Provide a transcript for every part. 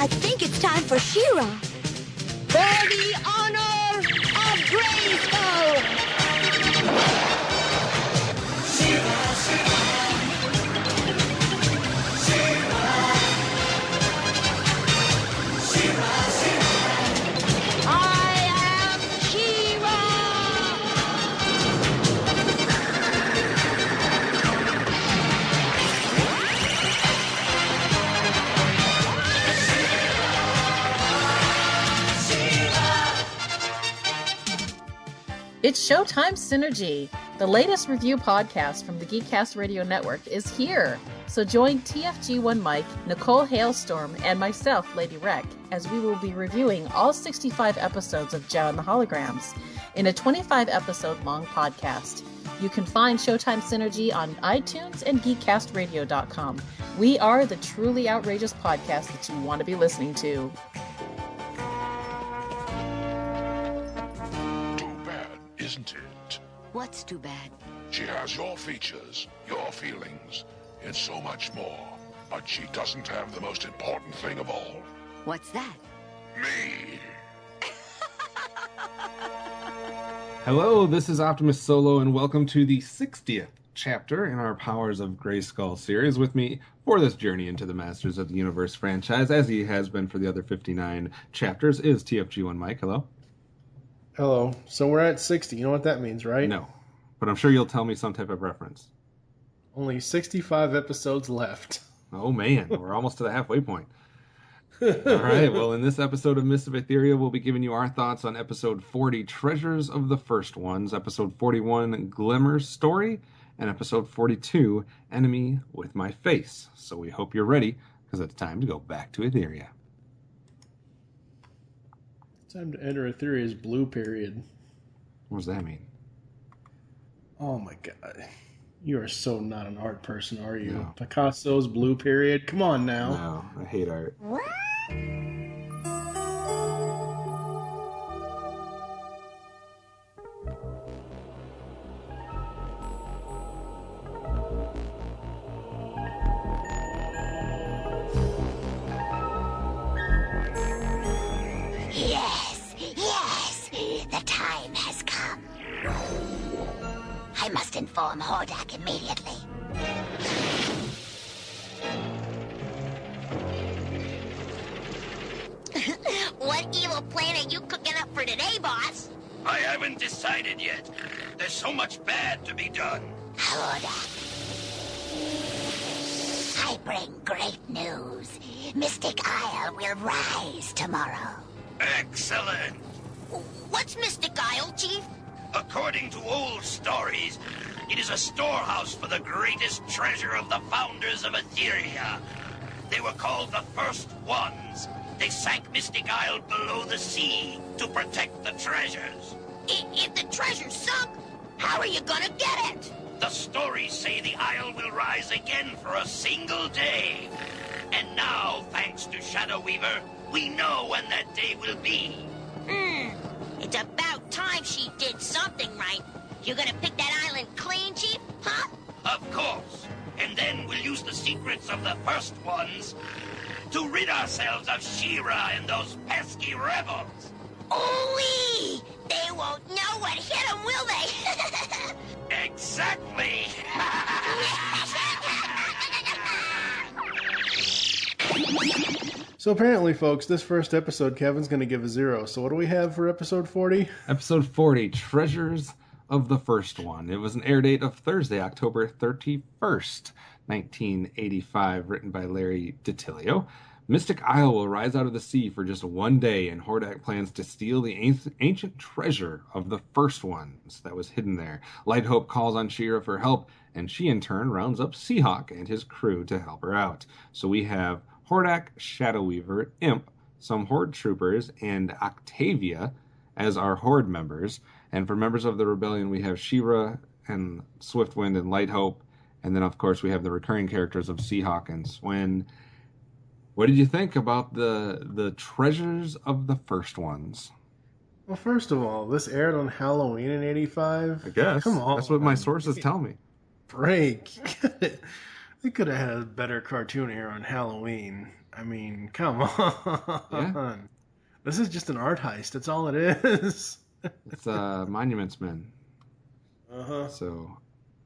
I think it's time for She-Ra. For the honor of Grayskull! She-Ra, She-Ra. She-Ra. She-Ra, She-Ra. I am She-Ra! It's Showtime Synergy. The latest review podcast from the Geekcast Radio Network is here. So join TFG1Mike, Nicole Hailstorm, and myself, Lady Rec, as we will be reviewing all 65 episodes of Joe and the Holograms in a 25-episode-long podcast. You can find Showtime Synergy on iTunes and GeekCastRadio.com. We are the truly outrageous podcast that you want to be listening to. Isn't it? What's too bad? She has your features, your feelings, and so much more. But she doesn't have the most important thing of all. What's that? Me! Hello, this is OptimusSolo, and welcome to the 60th chapter in our Powers of Grayskull series. With me for this journey into the Masters of the Universe franchise, as he has been for the other 59 chapters, is TFG1Mike. Hello. Hello. So we're at 60. You know what that means, right? No, but I'm sure you'll tell me some type of reference. Only 65 episodes left. Oh man, we're almost to the halfway point. All right, well, in this episode of Myths of Etheria, we'll be giving you our thoughts on episode 40, Treasures of the First Ones, episode 41, Glimmer's Story, and episode 42, Enemy with My Face. So we hope you're ready, because it's time to go back to Etheria. Time to enter Etheria's blue period. What does that mean? Oh my god. You are so not an art person, are you? No. Picasso's blue period? Come on now. No, I hate art. Yes, the time has come. I must inform Hordak immediately. What evil plan are you cooking up for today, boss? I haven't decided yet. There's so much bad to be done. Hordak. I bring great news. Mystic Isle will rise tomorrow. Excellent. What's Mystic Isle, Chief? According to old stories, it is a storehouse for the greatest treasure of the founders of Etheria. They were called the First Ones. They sank Mystic Isle below the sea to protect the treasures. If the treasure's sunk, how are you gonna get it? The stories say the Isle will rise again for a single day. And now, thanks to Shadow Weaver, we know when that day will be. It's about time she did something right. You gonna pick that island clean, Chief? Huh? Of course. And then we'll use the secrets of the First Ones to rid ourselves of She-Ra and those pesky rebels. Ooh-wee! They won't know what hit them, will they? Exactly. So apparently, folks, this first episode, Kevin's going to give a 0. So what do we have for episode 40? Episode 40, Treasures of the First One. It was an air date of Thursday, October 31st, 1985, written by Larry DiTilio. Mystic Isle will rise out of the sea for just one day, and Hordak plans to steal the ancient treasure of the First Ones that was hidden there. Light Hope calls on She-Ra for help, and she in turn rounds up Seahawk and his crew to help her out. So we have Hordak, Shadow Weaver, Imp, some Horde troopers, and Octavia as our Horde members. And for members of the Rebellion, we have She-Ra and Swiftwind and Light Hope. And then, of course, we have the recurring characters of Seahawk and Swen. What did you think about the treasures of the First Ones? Well, first of all, this aired on Halloween in 85. I guess. Come on. That's what my sources tell me. Break. They could have had a better cartoon here on Halloween. I mean, come on. Yeah. This is just an art heist. That's all it is. It's Monuments Men. Uh-huh. So,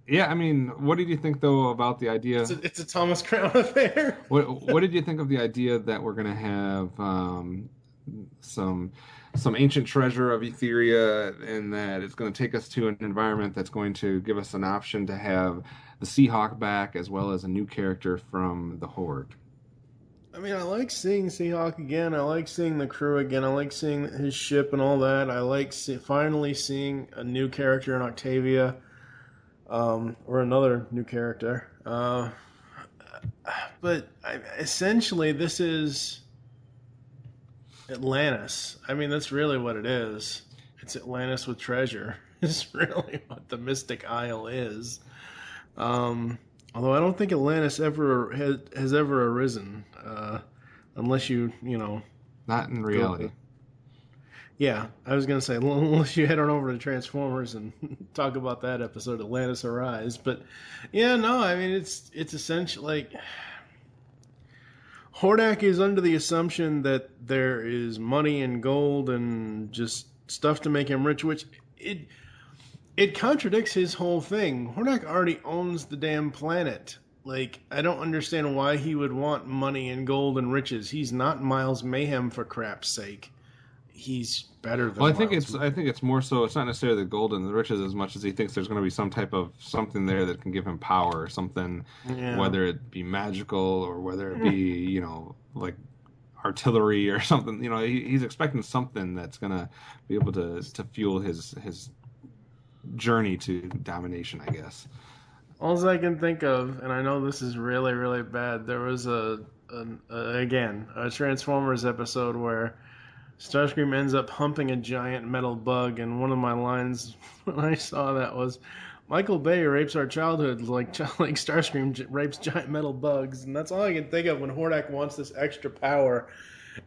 yeah, I mean, what did you think, though, about the idea? It's a Thomas Crown affair. What did you think of the idea that we're going to have some ancient treasure of Etheria, and that it's going to take us to an environment that's going to give us an option to have the Seahawk back, as well as a new character from the Horde? I mean, I like seeing Seahawk again. I like seeing the crew again. I like seeing his ship and all that. I like finally seeing a new character in Octavia, or another new character. But essentially, this is Atlantis. I mean, that's really what it is. It's Atlantis with treasure. It's really what the Mystic Isle is. Although I don't think Atlantis has ever arisen, unless you know. Not in reality. Yeah, I was going to say, unless you head on over to Transformers and talk about that episode, Atlantis Arise. But, yeah, no, I mean, it's essentially, like, Hordak is under the assumption that there is money and gold and just stuff to make him rich, which it contradicts his whole thing. Hordak already owns the damn planet. Like, I don't understand why he would want money and gold and riches. He's not Miles Mayhem, for crap's sake. He's better than I think it's more so, it's not necessarily the gold and the riches as much as he thinks there's going to be some type of something there that can give him power or something, whether it be magical or whether it be, you know, like artillery or something. You know, he's expecting something that's going to be able to fuel his journey to domination, I guess. All I can think of, and I know this is really, really bad, there was a Transformers episode where Starscream ends up humping a giant metal bug, and one of my lines when I saw that was, Michael Bay rapes our childhood like Starscream rapes giant metal bugs, and that's all I can think of when Hordak wants this extra power.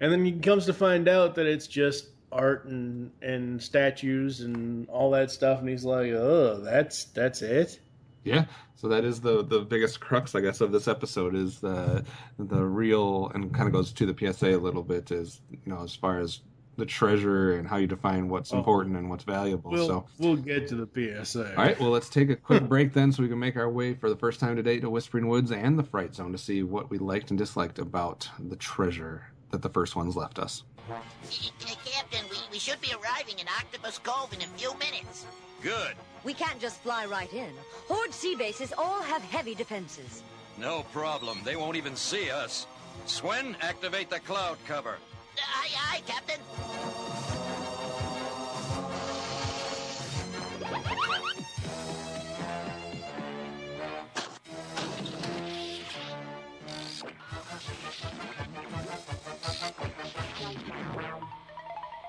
And then he comes to find out that it's just art and statues and all that stuff, and he's like, oh, that's it? Yeah, so that is the biggest crux, I guess, of this episode, is the real, and kind of goes to the PSA a little bit, is, you know, as far as the treasure and how you define what's important and what's valuable. We'll get to the PSA. All right, well, let's take a quick break then, so we can make our way for the first time today to Whispering Woods and the Fright Zone to see what we liked and disliked about the treasure that the first ones left us. Captain, we should be arriving in Octopus Cove in a few minutes. Good. We can't just fly right in. Horde sea bases all have heavy defenses. No problem. They won't even see us. Swen, activate the cloud cover. Aye, Captain.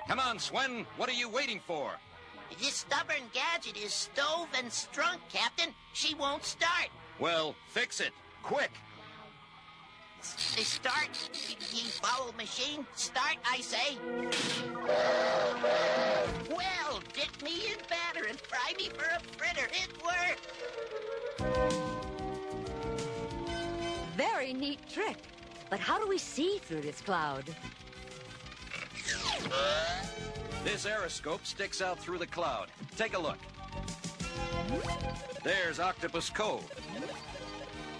Come on, Swen. What are you waiting for? This stubborn gadget is stove and strunk, Captain. She won't start. Well, fix it. Quick. Start, ye foul machine. Start, I say. Well, dip me in batter and fry me for a fritter. It worked. Very neat trick. But how do we see through this cloud? This aeroscope sticks out through the cloud. Take a look. There's Octopus Cove.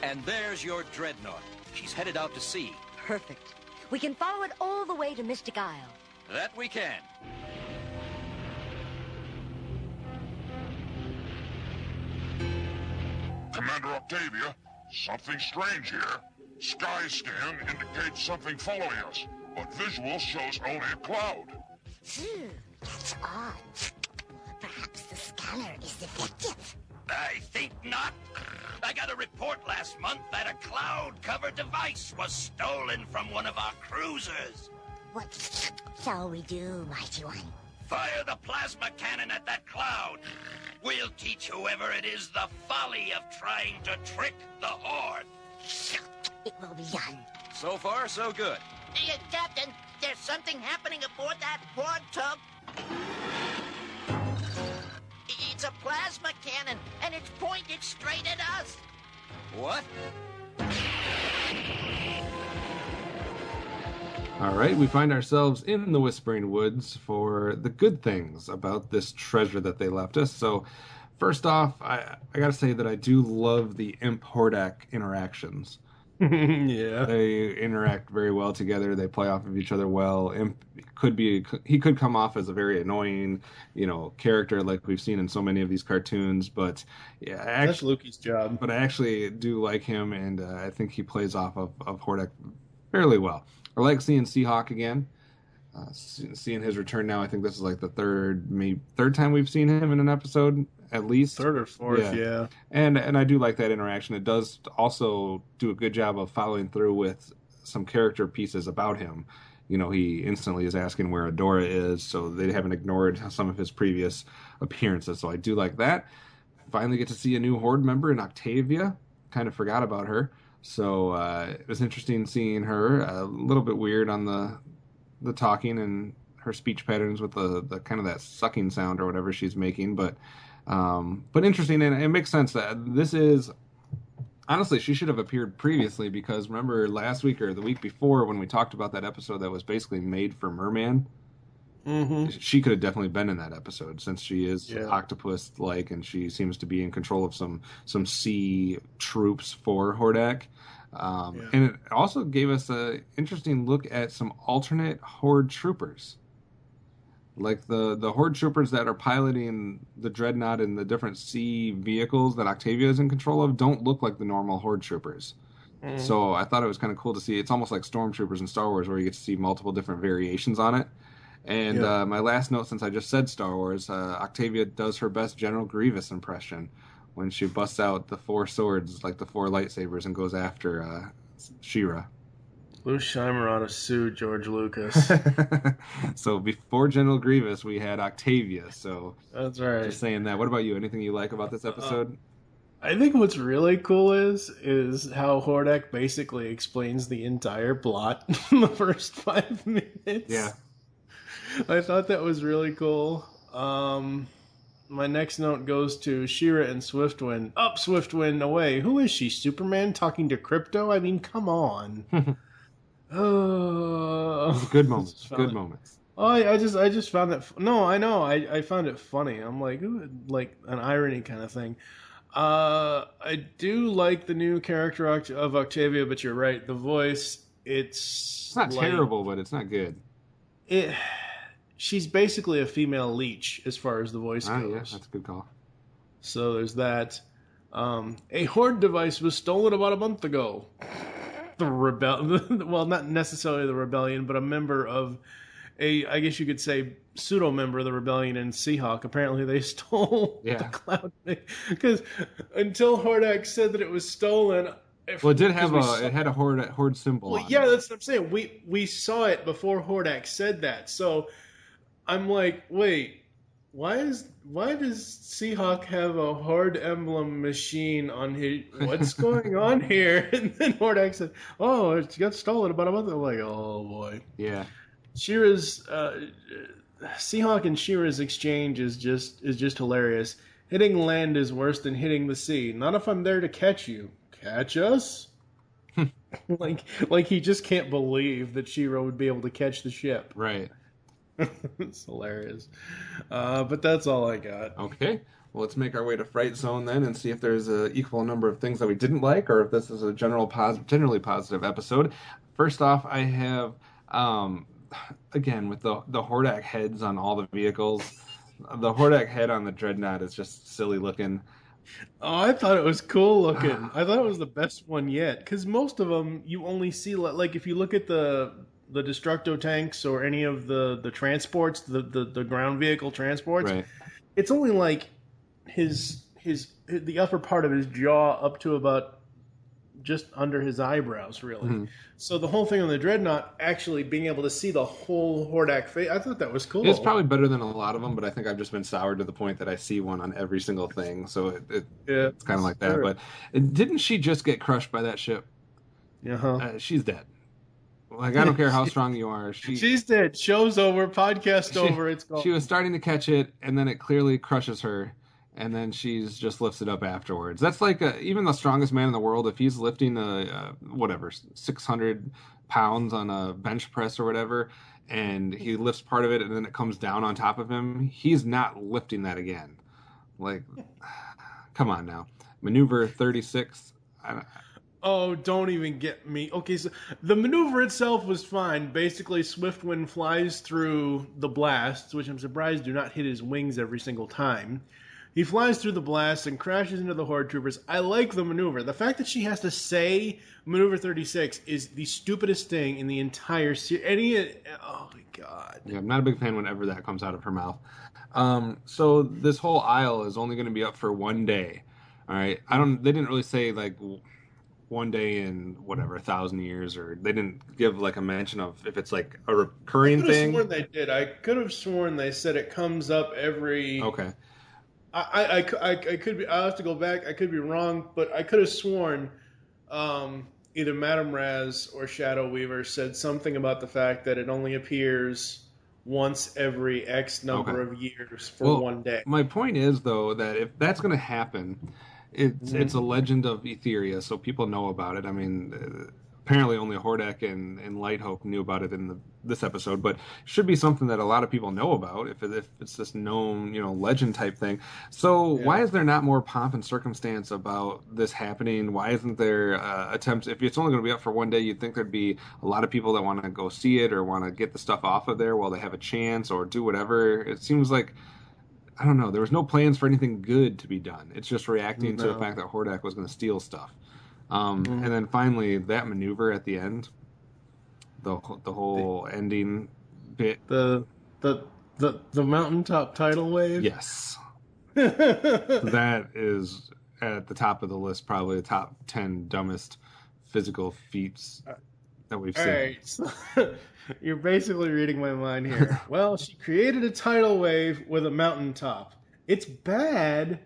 And there's your dreadnought. She's headed out to sea. Perfect. We can follow it all the way to Mystic Isle. That we can. Commander Octavia, something strange here. Sky scan indicates something following us, but visual shows only a cloud. That's odd. Perhaps the scanner is defective. I think not. I got a report last month that a cloud-covered device was stolen from one of our cruisers. What shall we do, Mighty One? Fire the plasma cannon at that cloud. We'll teach whoever it is the folly of trying to trick the Horde. It will be done. So far, so good. Captain, there's something happening aboard that quad tub. It's a plasma cannon, and it's pointed straight at us. What? All right, we find ourselves in the Whispering Woods for the good things about this treasure that they left us. So, first off, I gotta say that I do love the Imp Hordak interactions. Yeah. They interact very well together. They play off of each other well. Imp he could come off as a very annoying, character like we've seen in so many of these cartoons. But yeah, That's Lukey's job. But I actually do like him, and I think he plays off of Hordak fairly well. I like seeing Seahawk again. Seeing his return now, I think this is like the third time we've seen him in an episode, at least. Third or fourth, yeah. And I do like that interaction. It does also do a good job of following through with some character pieces about him. He instantly is asking where Adora is, so they haven't ignored some of his previous appearances. So I do like that. Finally get to see a new Horde member in Octavia. Kind of forgot about her. So it was interesting seeing her. A little bit weird on the talking and her speech patterns with the kind of that sucking sound or whatever she's making, but interesting, and it makes sense that this is honestly she should have appeared previously, because remember last week or the week before when we talked about that episode that was basically made for Merman. Mm-hmm. She could have definitely been in that episode since she is octopus-like, and she seems to be in control of some sea troops for Hordak. And it also gave us an interesting look at some alternate Horde troopers. Like the Horde troopers that are piloting the Dreadnought and the different sea vehicles that Octavia is in control of don't look like the normal Horde troopers. So I thought it was kind of cool to see. It's almost like Stormtroopers in Star Wars, where you get to see multiple different variations on it. And my last note, since I just said Star Wars, Octavia does her best General Grievous impression when she busts out the 4 swords, like the 4 lightsabers, and goes after She-Ra. Lou Scheimer ought to sue George Lucas. So before General Grievous, we had Octavia. So that's right. Just saying that. What about you? Anything you like about this episode? I think what's really cool is how Hordak basically explains the entire plot in the first 5 minutes. Yeah. I thought that was really cool. My next note goes to She-Ra and Swiftwind. Up, Swiftwind, away. Who is she? Superman talking to Crypto? I mean, come on. Good moments. Good moments. Oh, I just found that. No, I know. I found it funny. I'm like, ooh, like an irony kind of thing. I do like the new character of Octavia, but you're right. The voice, it's not terrible, but it's not good. She's basically a female Leech as far as the voice goes. Yeah, that's a good call. So there's that. A Horde device was stolen about a month ago. Well, not necessarily the rebellion, but a member of I guess you could say, pseudo member of the rebellion in Seahawk. Apparently they stole the cloud thing. Because until Hordak said that it was stolen. Well, it had a horde symbol on it. Yeah, that's what I'm saying. We saw it before Hordak said that. So I'm like, wait, why does Seahawk have a Horde emblem machine on his? What's going on here? And then Hordak said, "Oh, it got stolen about a month." I'm like, oh boy. Yeah. She-Ra's Seahawk and She-Ra's exchange is just hilarious. Hitting land is worse than hitting the sea. Not if I'm there to catch you. Catch us? like he just can't believe that She-Ra would be able to catch the ship. Right. It's hilarious. But that's all I got. Okay. Well, let's make our way to Fright Zone then and see if there's an equal number of things that we didn't like, or if this is a generally positive episode. First off, I have, again, with the Hordak heads on all the vehicles. The Hordak head on the Dreadnought is just silly looking. Oh, I thought it was cool looking. I thought it was the best one yet. Because most of them, you only see, like, if you look at the Destructo tanks or any of the transports, the ground vehicle transports, right. It's only like the upper part of his jaw up to about just under his eyebrows, really. Mm-hmm. So the whole thing on the Dreadnought, actually being able to see the whole Hordak face, I thought that was cool. It's probably better than a lot of them, but I think I've just been soured to the point that I see one on every single thing. So it's kind of like that. Sure. But didn't she just get crushed by that ship? Uh-huh. She's dead. Like, I don't care how strong you are. She's dead. Show's over. Podcast over. It's gone. She was starting to catch it, and then it clearly crushes her. and then she's just lifts it up afterwards. That's like even the strongest man in the world, if he's lifting whatever 600 pounds on a bench press or whatever, and he lifts part of it and then it comes down on top of him, he's not lifting that again. Like, come on now. Maneuver 36. Oh, don't even get me. Okay, so the maneuver itself was fine. Basically, Swiftwind flies through the blasts, which I'm surprised do not hit his wings every single time. He flies through the blast and crashes into the Horde troopers. I like the maneuver. The fact that she has to say Maneuver 36 is the stupidest thing in the entire series. Oh my god. Yeah, I'm not a big fan whenever that comes out of her mouth. So this whole aisle is only going to be up for 1 day. All right. They didn't really say like 1 day in whatever 1,000 years, or they didn't give like a mention of if it's like a recurring thing. I could have sworn they did. I could have sworn they said it comes up every. Okay. I could be. I'll have to go back. I could be wrong, but I could have sworn either Madame Raz or Shadow Weaver said something about the fact that it only appears once every X number of years for 1 day. My point is, though, that if that's going to happen, it's a legend of Etheria, so people know about it. I mean, apparently only Hordak and Lighthope knew about it in this episode, but it should be something that a lot of people know about if it's this known, legend type thing. So why is there not more pomp and circumstance about this happening? Why isn't there attempts? If it's only going to be up for 1 day, you'd think there'd be a lot of people that want to go see it or want to get the stuff off of there while they have a chance or do whatever. It seems like, I don't know, there was no plans for anything good to be done. It's just reacting to the fact that Hordak was going to steal stuff. And then finally, that maneuver at the end, the whole ending bit. The mountaintop tidal wave? Yes. That is at the top of the list, probably the top 10 dumbest physical feats that we've seen. All right, so you're basically reading my mind here. Well, she created a tidal wave with a mountaintop. It's bad,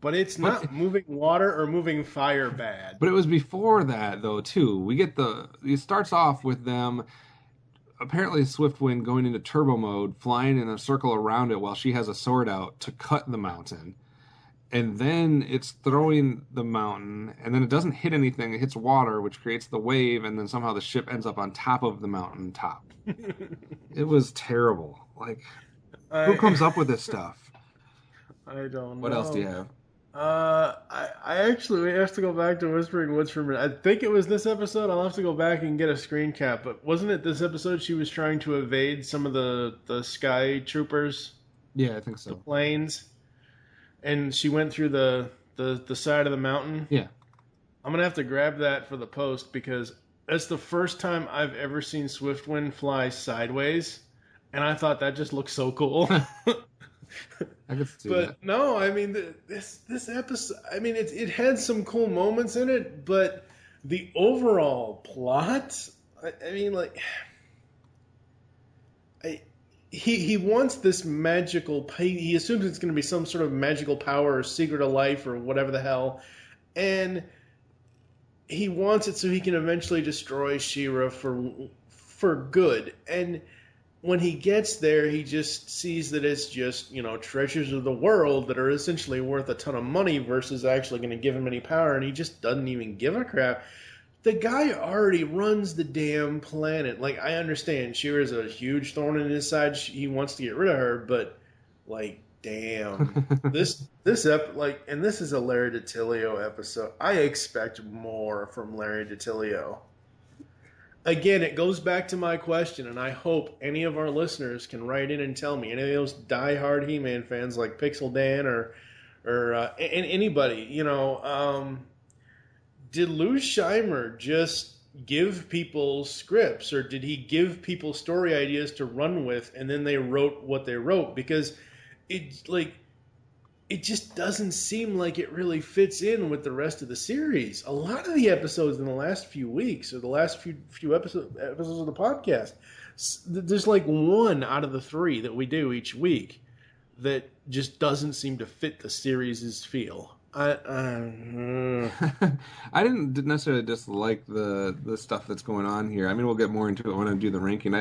but it's not moving water or moving fire bad. But it was before that, though, too. It starts off with them, apparently Swiftwind going into turbo mode, flying in a circle around it while she has a sword out to cut the mountain. And then it's throwing the mountain, and then it doesn't hit anything. It hits water, which creates the wave, and then somehow the ship ends up on top of the mountain top. It was terrible. Like, who comes up with this stuff? I don't know. What else do you have? We have to go back to Whispering Woods for a minute. I think it was this episode. I'll have to go back and get a screen cap. But wasn't it this episode she was trying to evade some of the sky troopers? Yeah, I think so. The planes. And she went through the side of the mountain. Yeah. I'm going to have to grab that for the post because that's the first time I've ever seen Swiftwind fly sideways. And I thought that just looked so cool. I could see but that. No, I mean this episode. I mean it had some cool moments in it, but the overall plot. I mean, like, he wants this magical. He assumes it's going to be some sort of magical power or secret of life or whatever the hell, and he wants it so he can eventually destroy She-Ra for good. And when he gets there, he just sees that it's just, treasures of the world that are essentially worth a ton of money versus actually going to give him any power, and he just doesn't even give a crap. The guy already runs the damn planet. Like, I understand She-Ra's a huge thorn in his side. He wants to get rid of her, but, like, damn. And this is a Larry DiTillio episode. I expect more from Larry DiTillio. Again, it goes back to my question, and I hope any of our listeners can write in and tell me. Any of those diehard He-Man fans like Pixel Dan or anybody, did Lou Scheimer just give people scripts, or did he give people story ideas to run with, and then they wrote what they wrote? Because it just doesn't seem like it really fits in with the rest of the series. A lot of the episodes in the last few weeks, or the last few episodes of the podcast, there's like one out of the three that we do each week that just doesn't seem to fit the series' feel. I didn't necessarily dislike the stuff that's going on here. I mean, we'll get more into it when I do the ranking.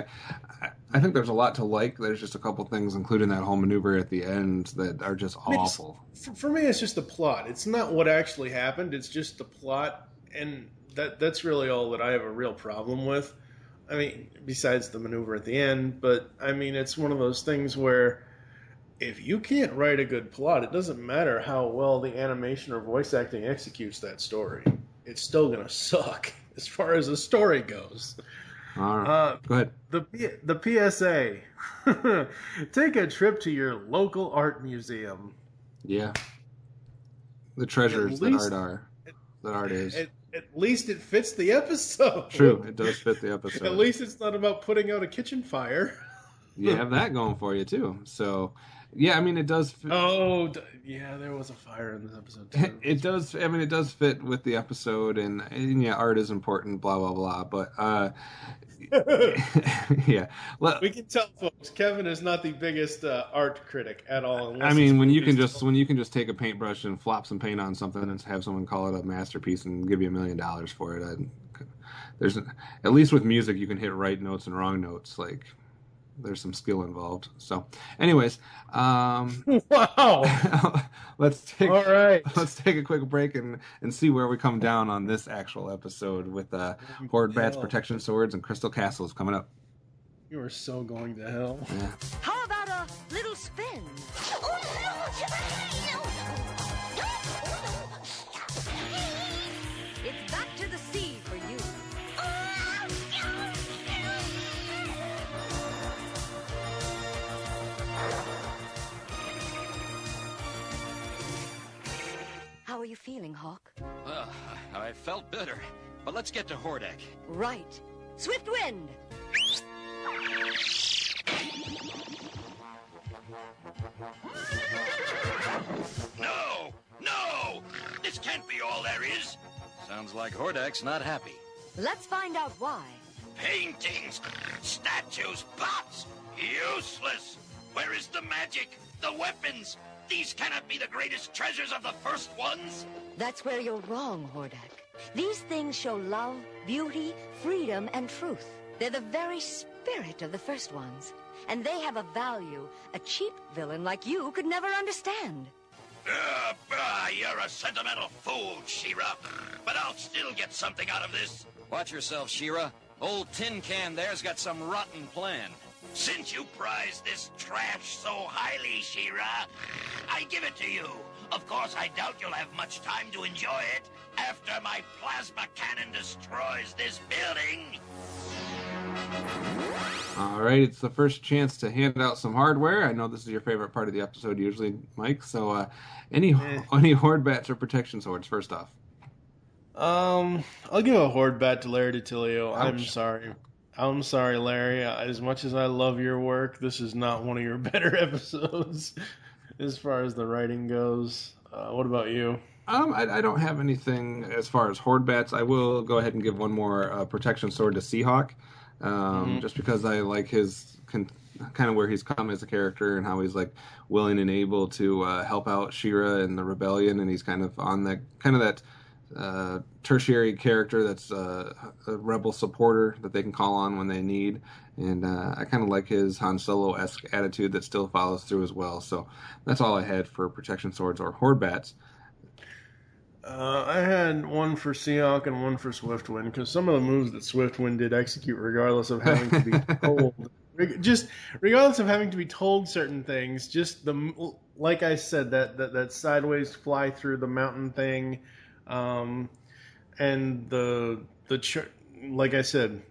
I think there's a lot to like. There's just a couple things, including that whole maneuver at the end, that are just awful. For me, it's just the plot. It's not what actually happened. It's just the plot, and that's really all that I have a real problem with. I mean, besides the maneuver at the end, but I mean, it's one of those things where if you can't write a good plot, it doesn't matter how well the animation or voice acting executes that story. It's still going to suck as far as the story goes. All right. Go ahead. The PSA. Take a trip to your local art museum. Yeah. The treasures that art is. At least it fits the episode. True, it does fit the episode. At least it's not about putting out a kitchen fire. You have that going for you, too. So, yeah, I mean, it does fit. Oh, yeah, there was a fire in this episode, too. It does, I mean, it does fit with the episode, and yeah, art is important, blah, blah, blah, but, yeah. We can tell, folks, Kevin is not the biggest art critic at all. I mean, when you can just take a paintbrush and flop some paint on something and have someone call it a masterpiece and give you $1 million for it, there's at least with music you can hit right notes and wrong notes. Like, there's some skill involved. So, anyways, wow. let's take a quick break and see where we come down on this actual episode with Horde Bats, Protection Swords, and Crystal Castles coming up. You are so going to hell. Yeah. How about a little spin? It's back to the sea for you. How are you feeling, Hawk? I felt better, but let's get to Hordak. Right. Swift wind! No! No! This can't be all there is! Sounds like Hordak's not happy. Let's find out why. Paintings, statues, pots! Useless! Where is the magic? The weapons? These cannot be the greatest treasures of the first ones? That's where you're wrong, Hordak. These things show love, beauty, freedom, and truth. They're the very spirit of the first ones. And they have a value a cheap villain like you could never understand. You're a sentimental fool, She-Ra. But I'll still get something out of this. Watch yourself, She-Ra. Old Tin Can there's got some rotten plan. Since you prize this trash so highly, She-Ra, I give it to you. Of course, I doubt you'll have much time to enjoy it after my plasma cannon destroys this building. All right, it's the first chance to hand out some hardware. I know this is your favorite part of the episode usually, Mike. So any Horde Bats or Protection Swords, first off? I'll give a Horde Bat to Larry DiTilio. Ouch. I'm sorry, Larry. As much as I love your work, this is not one of your better episodes as far as the writing goes. What about you? I don't have anything as far as Horde Bats. I will go ahead and give one more Protection Sword to Seahawk, just because I like his kind of where he's come as a character and how he's like willing and able to help out She-Ra and the rebellion, and he's kind of on that tertiary character that's a rebel supporter that they can call on when they need, and I kind of like his Han Solo-esque attitude that still follows through as well. So that's all I had for Protection Swords or Horde Bats. I had one for Seahawk and one for Swiftwind, because some of the moves that Swiftwind did execute regardless of having to be told. Just regardless of having to be told certain things, just like I said, that sideways fly through the mountain thing, and like I said,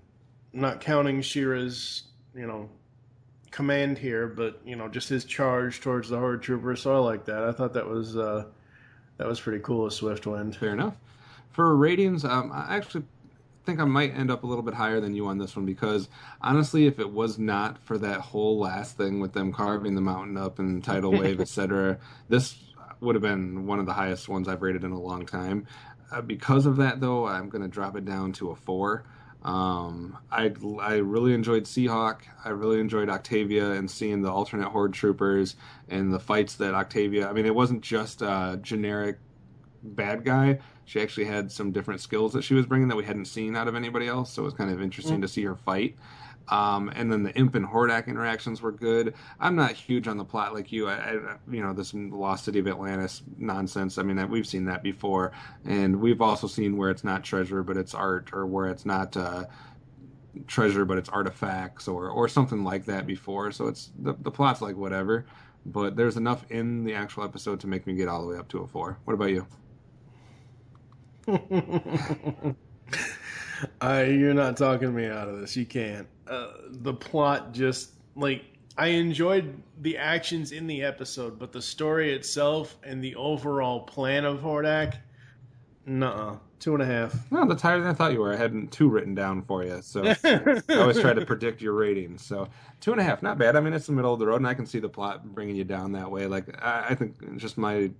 not counting She-Ra's command here, but just his charge towards the Horde Trooper. So I like that. I thought that was pretty cool as Swiftwind. Fair enough. For ratings, I actually think I might end up a little bit higher than you on this one, because honestly, if it was not for that whole last thing with them carving the mountain up and tidal wave, etc., this would have been one of the highest ones I've rated in a long time. Because of that, though, I'm going to drop it down to a 4. I really enjoyed Seahawk. I really enjoyed Octavia and seeing the alternate Horde troopers and the fights that Octavia... I mean, it wasn't just a generic bad guy. She actually had some different skills that she was bringing that we hadn't seen out of anybody else, so it was kind of interesting to see her fight. And then the Imp and Hordak interactions were good. I'm not huge on the plot like you. This Lost City of Atlantis nonsense. I mean, we've seen that before, and we've also seen where it's not treasure but it's art, or where it's not treasure but it's artifacts, or something like that before. So it's the plot's like whatever, but there's enough in the actual episode to make me get all the way up to a 4. What about you? You're not talking me out of this. You can't. The plot just, like, I enjoyed the actions in the episode, but the story itself and the overall plan of Hordak, nuh-uh. 2.5. No, that's higher than I thought you were. I had 2 written down for you, so I always try to predict your rating. So 2.5, not bad. I mean, it's the middle of the road, and I can see the plot bringing you down that way. Like, I think just my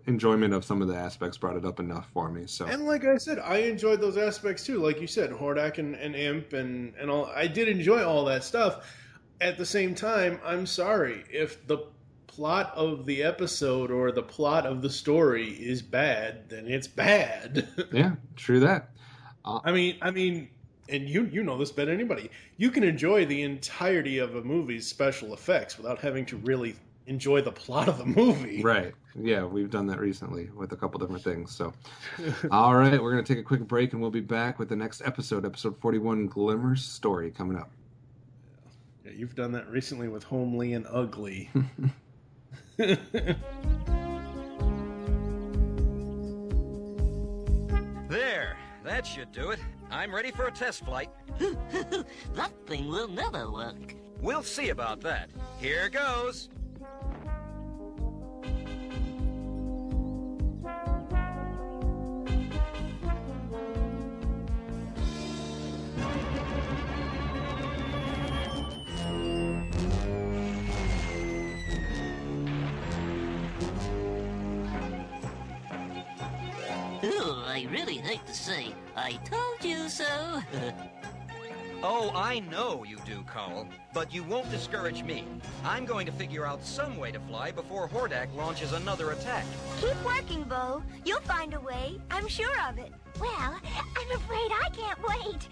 enjoyment of some of the aspects brought it up enough for me. So, and like I said, I enjoyed those aspects too. Like you said, Hordak and Imp and all. I did enjoy all that stuff. At the same time, I'm sorry if the plot of the episode or the plot of the story is bad, then it's bad. Yeah, true that. I mean, and you know this better than anybody. You can enjoy the entirety of a movie's special effects without having to really enjoy the plot of the movie. Right. Yeah, we've done that recently with a couple different things. So, all right, we're going to take a quick break, and we'll be back with the next episode 41, Glimmer's story, coming up. Yeah, you've done that recently with Homely and Ugly. There, that should do it. I'm ready for a test flight. That thing will never work. We'll see about that. Here goes. I really hate to say, I told you so. Oh, I know you do, Carl, but you won't discourage me. I'm going to figure out some way to fly before Hordak launches another attack. Keep working, Bo. You'll find a way. I'm sure of it. Well, I'm afraid I can't wait.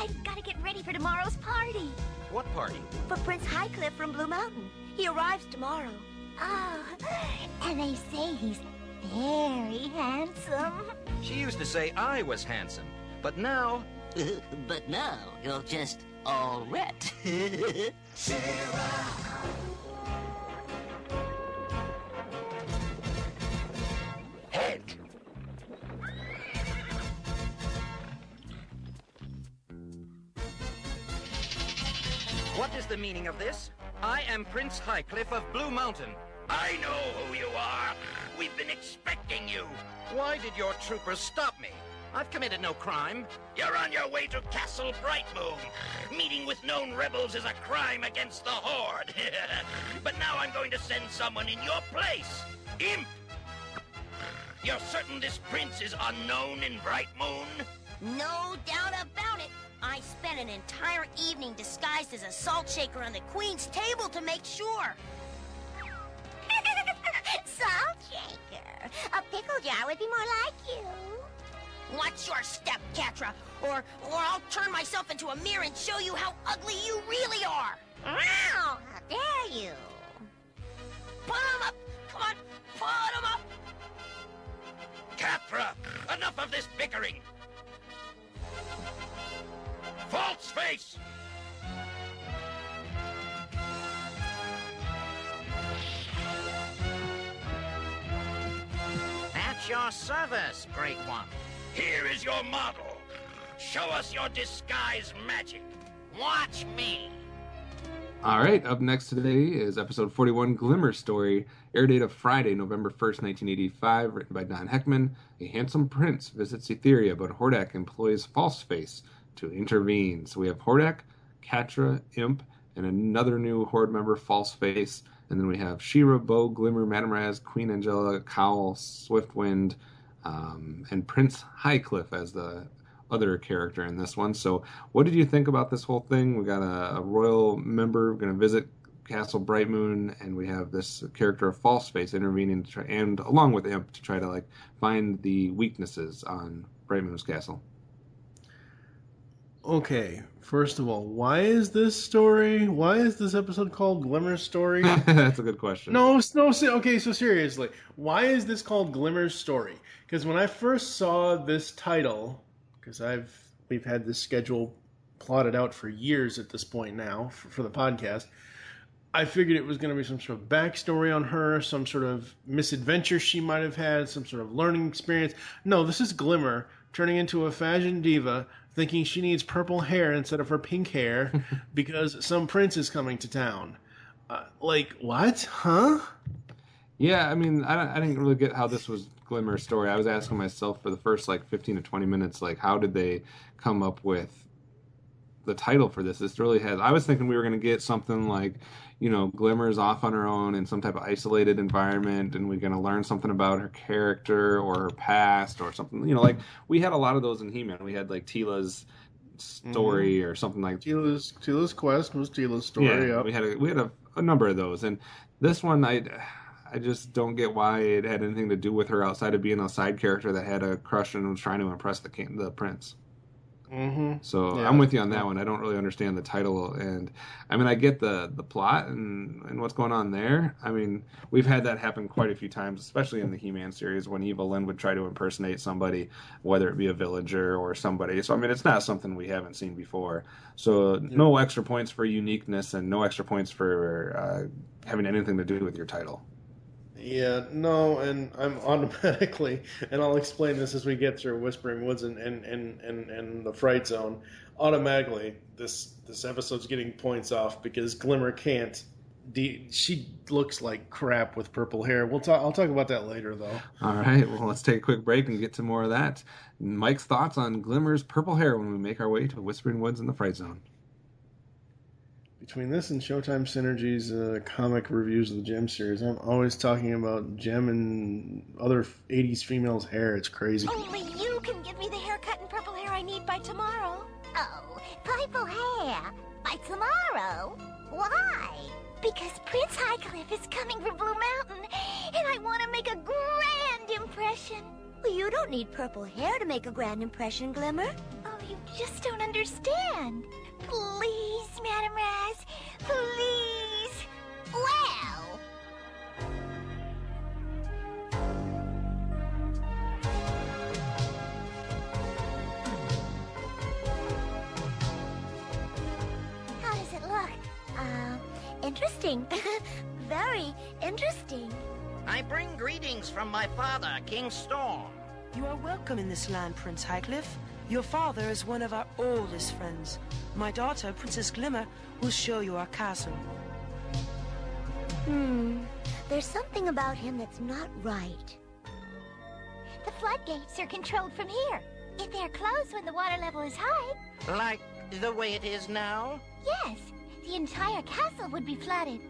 I've got to get ready for tomorrow's party. What party? For Prince Highcliffe from Blue Mountain. He arrives tomorrow. Oh, and they say he's very handsome. She used to say I was handsome, but now... But now, you're just all wet. Head. What is the meaning of this? I am Prince Highcliffe of Blue Mountain. I know who you are. We've been expecting you. Why did your troopers stop me? I've committed no crime. You're on your way to Castle Brightmoon. Meeting with known rebels is a crime against the Horde. But now I'm going to send someone in your place. Imp! You're certain this prince is unknown in Brightmoon? No doubt about it. I spent an entire evening disguised as a salt shaker on the Queen's table to make sure. Salt shaker. A pickle jar would be more like you. Watch your step, Catra, or I'll turn myself into a mirror and show you how ugly you really are. Wow, how dare you? Put 'em up! Come on, put 'em up! Catra, enough of this bickering! False face! At your service, Great One. Here is your model. Show us your disguise magic. Watch me. All right, up next today is episode 41, Glimmer Story, air date of Friday, November 1st, 1985, written by Don Heckman. A handsome prince visits Etheria, but Hordak employs Falseface to intervene. So we have Hordak, Catra, Imp, and another new Horde member, Falseface. And then we have She-Ra, Bo, Glimmer, Madame Raz, Queen Angela, Cowl, Swiftwind, and Prince Highcliffe as the other character in this one. So what did you think about this whole thing? We got a royal member going to visit Castle Brightmoon, and we have this character of Falseface intervening to try, and along with Imp, to try to like find the weaknesses on Brightmoon's castle. Okay, first of all, why is this episode called Glimmer's Story? That's a good question. Okay, so seriously, why is this called Glimmer's Story? Because when I first saw this title, because we've had this schedule plotted out for years at this point now for the podcast, I figured it was going to be some sort of backstory on her, some sort of misadventure she might have had, some sort of learning experience. No, this is Glimmer turning into a fashion diva, thinking she needs purple hair instead of her pink hair because some prince is coming to town. What? Huh? Yeah, I mean, I didn't really get how this was Glimmer's story. I was asking myself for the first, 15 to 20 minutes, how did they come up with the title for this? This really has... I was thinking we were going to get something like, Glimmer's off on her own in some type of isolated environment, and we're going to learn something about her character or her past or something. We had a lot of those in He-Man. We had, Teela's story or something like... Teela's quest was Teela's story, yeah. We had a number of those. And this one, I just don't get why it had anything to do with her outside of being a side character that had a crush and was trying to impress the prince. Mm-hmm. So yeah. I'm with you on that one. I don't really understand the title, and I mean I get the plot and what's going on there. I mean we've had that happen quite a few times, especially in the He-Man series when Evelyn would try to impersonate somebody, whether it be a villager or somebody. So I mean it's not something we haven't seen before. So no extra points for uniqueness and no extra points for having anything to do with your title. Yeah, no, and I'm automatically, and I'll explain this as we get through Whispering Woods and the Fright Zone. Automatically, this episode's getting points off because Glimmer can't. She looks like crap with purple hair. I'll talk about that later, though. All right, well, let's take a quick break and get to more of that. Mike's thoughts on Glimmer's purple hair when we make our way to Whispering Woods and the Fright Zone. Between this and Showtime Synergy's comic reviews of the Gem series, I'm always talking about Gem and other 80s females' hair. It's crazy. Only you can give me the haircut and purple hair I need by tomorrow. Oh, purple hair? By tomorrow? Why? Because Prince Highcliffe is coming from Blue Mountain, and I want to make a grand impression. Well, you don't need purple hair to make a grand impression, Glimmer. Oh, you just don't understand. Please, Madam Raz, please. Well... How does it look? Interesting. Very interesting. I bring greetings from my father, King Storm. You are welcome in this land, Prince Highcliffe. Your father is one of our oldest friends. My daughter, Princess Glimmer, will show you our castle. There's something about him that's not right. The floodgates are controlled from here. If they're closed when the water level is high... Like the way it is now? Yes, the entire castle would be flooded.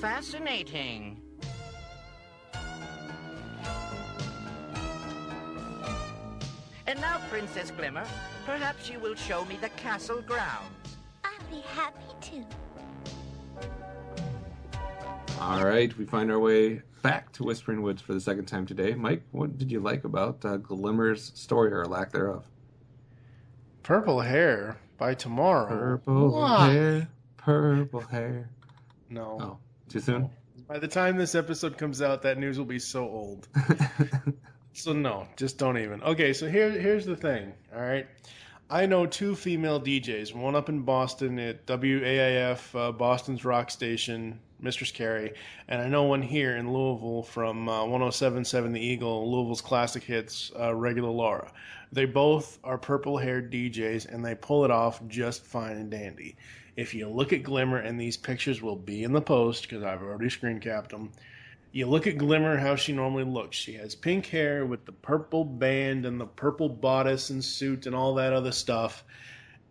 Fascinating. And now, Princess Glimmer, perhaps you will show me the castle grounds. I'll be happy to. All right, we find our way back to Whispering Woods for the second time today. Mike, what did you like about Glimmer's story or lack thereof? Purple hair by tomorrow. Purple hair. No. Oh, too soon? By the time this episode comes out, that news will be so old. So no, just don't even. Okay, so here's the thing, all right? I know two female DJs, one up in Boston at WAIF, Boston's rock station, Mistress Carrie, and I know one here in Louisville from 107.7 The Eagle, Louisville's classic hits, Regular Laura. They both are purple-haired DJs, and they pull it off just fine and dandy. If you look at Glimmer, and these pictures will be in the post, because I've already screen capped them, you look at Glimmer, how she normally looks. She has pink hair with the purple band and the purple bodice and suit and all that other stuff,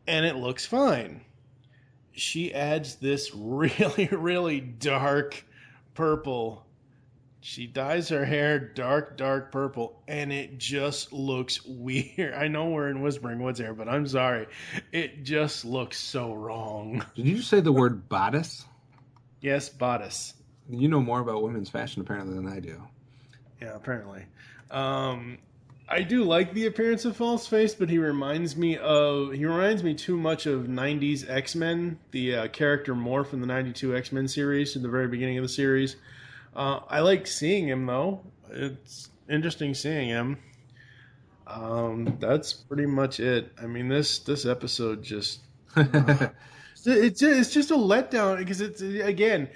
and it looks fine. She adds this really, really dark purple. She dyes her hair dark, dark purple, and it just looks weird. I know we're in Whispering Woods here, but I'm sorry. It just looks so wrong. Did you say the word bodice? Yes, bodice. You know more about women's fashion apparently than I do. Yeah, apparently. I do like the appearance of Falseface, but he reminds me too much of 90s X-Men, the character Morph in the 92 X-Men series, in the very beginning of the series. I like seeing him, though. It's interesting seeing him. That's pretty much it. I mean, this episode just... it's just a letdown, because it's, again...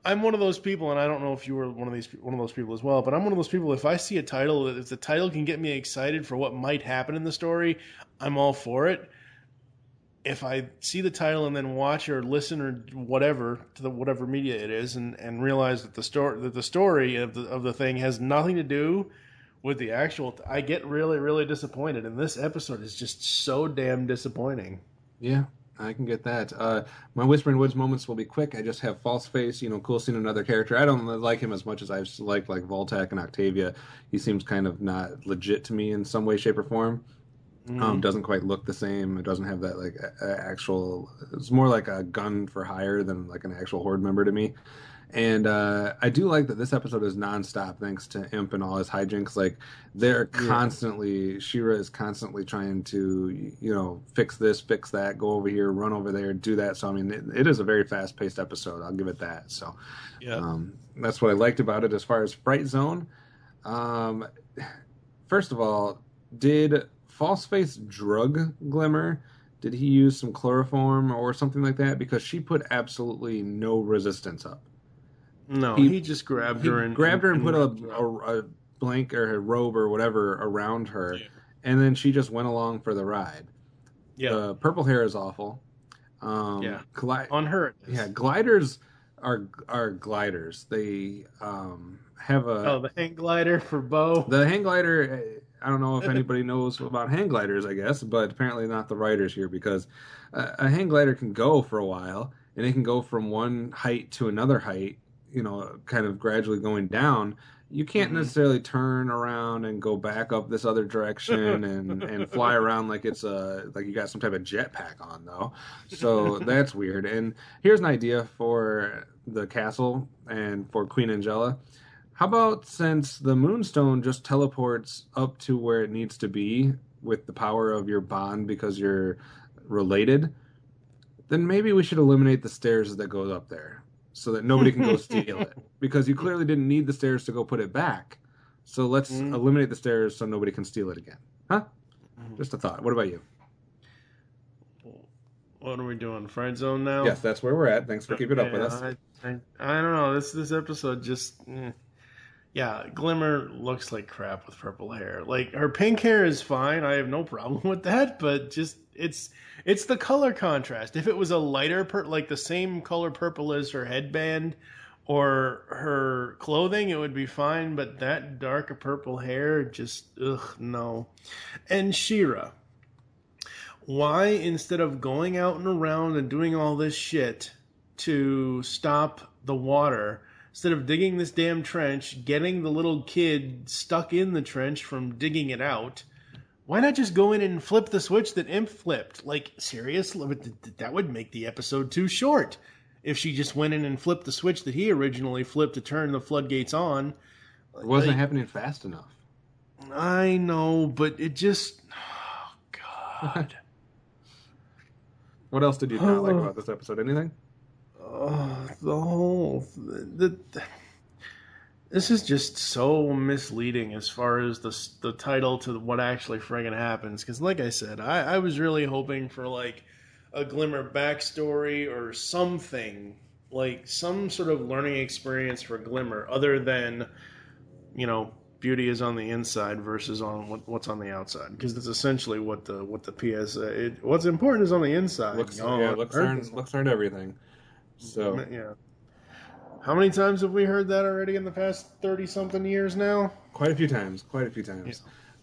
I'm one of those people, and I don't know if you were one of those people as well, but I'm one of those people, if I see a title, if the title can get me excited for what might happen in the story, I'm all for it. If I see the title and then watch or listen or whatever to the whatever media it is, and realize that the story of the thing has nothing to do with the actual, I get really, really disappointed, and this episode is just so damn disappointing. Yeah. I can get that. My Whispering Woods moments will be quick. I just have Falseface, cool seeing another character. I don't like him as much as I've liked like Voltac and Octavia. He seems kind of not legit to me in some way, shape, or form. Doesn't quite look the same. It doesn't have that like actual... It's more like a gun for hire than like an actual Horde member to me. And I do like that this episode is nonstop thanks to Imp and all his hijinks. Like, they're constantly... She-Ra is constantly trying to, fix this, fix that, go over here, run over there, do that. So, I mean, it is a very fast-paced episode. I'll give it that. So, that's what I liked about it. As far as Fright Zone, first of all, did Falseface drug Glimmer? Did he use some chloroform or something like that? Because she put absolutely no resistance up. No, he just grabbed her and put a blanket or a robe or whatever around her, and then she just went along for the ride. Yeah, the purple hair is awful. On her. Yeah, gliders are gliders. They have a the hang glider for Bo. The hang glider. I don't know if anybody knows about hang gliders, I guess, but apparently not the writers here, because a hang glider can go for a while, and it can go from one height to another height, kind of gradually going down. You can't necessarily turn around and go back up this other direction and fly around like it's like you got some type of jetpack on, though. So that's weird. And here's an idea for the castle and for Queen Angela. How about, since the Moonstone just teleports up to where it needs to be with the power of your bond because you're related, then maybe we should eliminate the stairs that goes up there so that nobody can go steal it. Because you clearly didn't need the stairs to go put it back. So let's eliminate the stairs so nobody can steal it again. Huh? Just a thought. What about you? What are we doing? Fright Zone now? Yes, that's where we're at. Thanks for keeping up with us. I don't know. This episode just... Yeah, Glimmer looks like crap with purple hair. Like, her pink hair is fine. I have no problem with that, but just it's the color contrast. If it was a lighter like the same color purple as her headband or her clothing, it would be fine, but that darker purple hair just no. And She-Ra. Why, instead of going out and around and doing all this shit to stop the water, instead of digging this damn trench, getting the little kid stuck in the trench from digging it out, why not just go in and flip the switch that Imp flipped? Like, seriously? That would make the episode too short. If she just went in and flipped the switch that he originally flipped to turn the floodgates on. It wasn't happening fast enough. I know, but it just... Oh, God. What else did you not like about this episode? Anything? This is just so misleading as far as the title to what actually friggin' happens. Because, like I said, I was really hoping for like a Glimmer backstory or something, like some sort of learning experience for Glimmer, other than beauty is on the inside versus on what's on the outside. Because that's essentially what the PSA. What's important is on the inside. Looks aren't everything. So yeah. How many times have we heard that already in the past 30-something years now? Quite a few times. Yeah.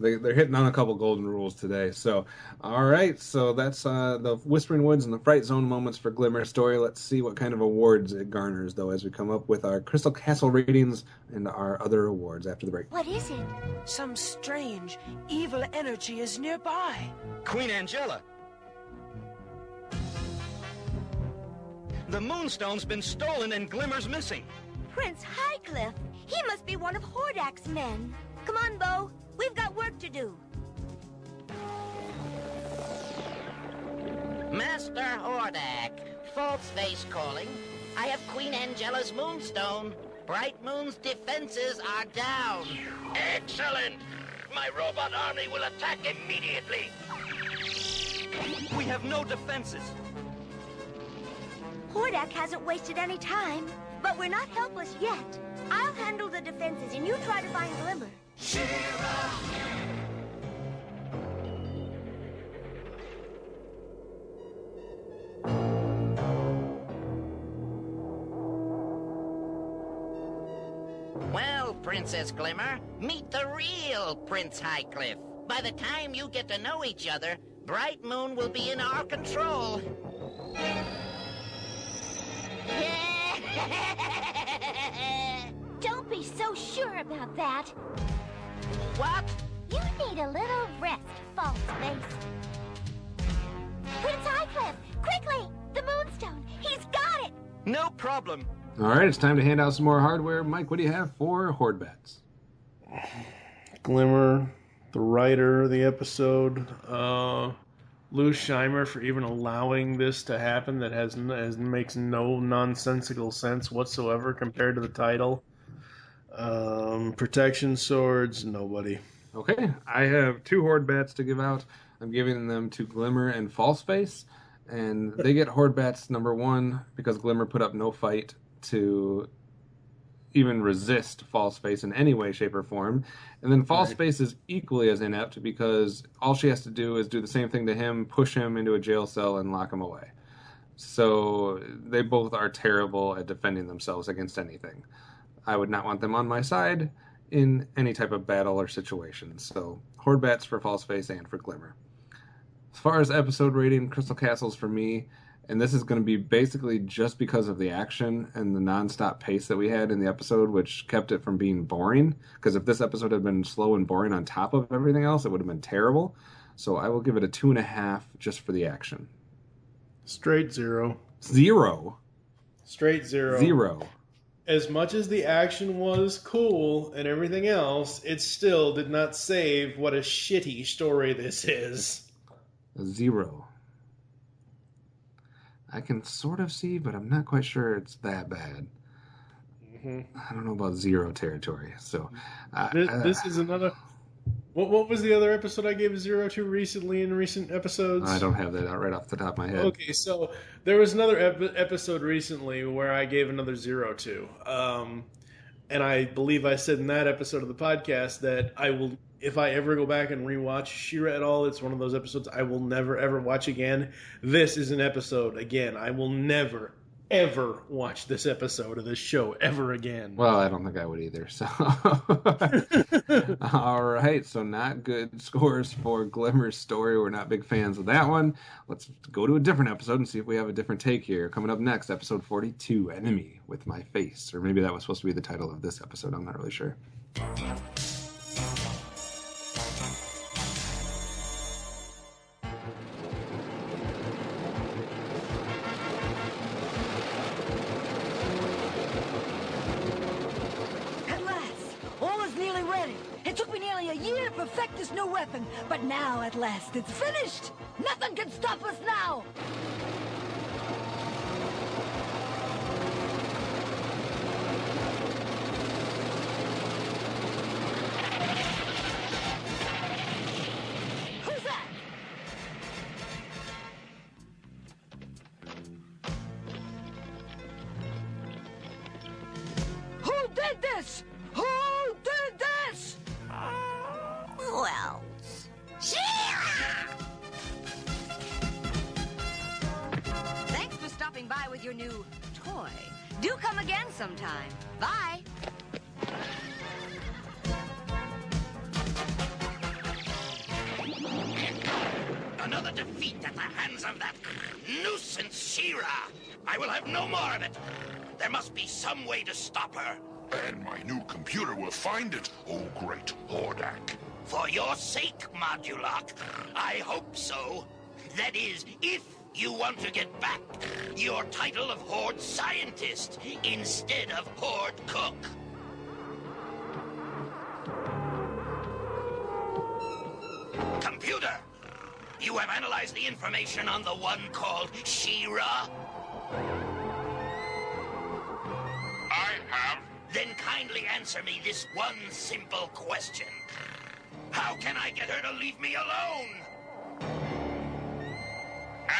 They're hitting on a couple golden rules today. So, all right. So that's the Whispering Woods and the Fright Zone moments for Glimmer story. Let's see what kind of awards it garners, though, as we come up with our Crystal Castle ratings and our other awards after the break. What is it? Some strange, evil energy is nearby. Queen Angela. The Moonstone's been stolen and Glimmer's missing. Prince Highcliffe. He must be one of Hordak's men. Come on, Bo. We've got work to do. Master Hordak, False-Face calling. I have Queen Angela's Moonstone. Bright Moon's defenses are down. Excellent! My robot army will attack immediately. We have no defenses. Hordak hasn't wasted any time, but we're not helpless yet. I'll handle the defenses, and you try to find Glimmer. Well, Princess Glimmer, meet the real Prince Highcliffe. By the time you get to know each other, Bright Moon will be in our control. Don't be so sure about that. What? You need a little rest, False-Face. Prince Highcliffe, quickly! The Moonstone, he's got it! No problem. All right, it's time to hand out some more hardware. Mike, what do you have for Horde Bats? Glimmer, the writer of the episode, Lou Scheimer for even allowing this to happen that makes no nonsensical sense whatsoever compared to the title. Protection swords, nobody. Okay, I have 2 Horde Bats to give out. I'm giving them to Glimmer and Falseface, and they get Horde Bats number 1 because Glimmer put up no fight to even resist Falseface in any way, shape, or form. And then Falseface is equally as inept because all she has to do is do the same thing to him, push him into a jail cell, and lock him away. So they both are terrible at defending themselves against anything. I would not want them on my side in any type of battle or situation. So Horde Bats for Falseface and for Glimmer. As far as episode rating, Crystal Castle's for me. And this is going to be basically just because of the action and the nonstop pace that we had in the episode, which kept it from being boring. Because if this episode had been slow and boring on top of everything else, it would have been terrible. So I will give it a 2.5 just for the action. Straight 0. 0? Straight 0. 0. As much as the action was cool and everything else, it still did not save what a shitty story this is. A 0. I can sort of see, but I'm not quite sure it's that bad. Mm-hmm. I don't know about 0 territory. So this is another. What was the other episode I gave a 0 to recently in recent episodes? I don't have that out right off the top of my head. Okay, so there was another episode recently where I gave another 0 to. And I believe I said in that episode of the podcast that I will, if I ever go back and rewatch She-Ra at all, it's one of those episodes I will never, ever watch again. This is an episode, again, I will never, ever watch this episode of this show ever again. Well, I don't think I would either. So, all right. So not good scores for Glimmer's story. We're not big fans of that one. Let's go to a different episode and see if we have a different take here. Coming up next, episode 42, Enemy with My Face. Or maybe that was supposed to be the title of this episode. I'm not really sure. Perfect this new weapon, but now at last it's finished. Nothing can stop us now. Who's that? Who did this? Who did this? Who else? Thanks for stopping by with your new toy. Do come again sometime. Bye. Another defeat at the hands of that nuisance She-Ra. I will have no more of it. There must be some way to stop her. And my new computer will find it, oh great Hordak. For your sake, Modulok, I hope so. That is, if you want to get back your title of Horde Scientist instead of Horde Cook. computer. You have analyzed the information on the one called She-Ra? I have. Then kindly answer me this one simple question. How can I get her to leave me alone?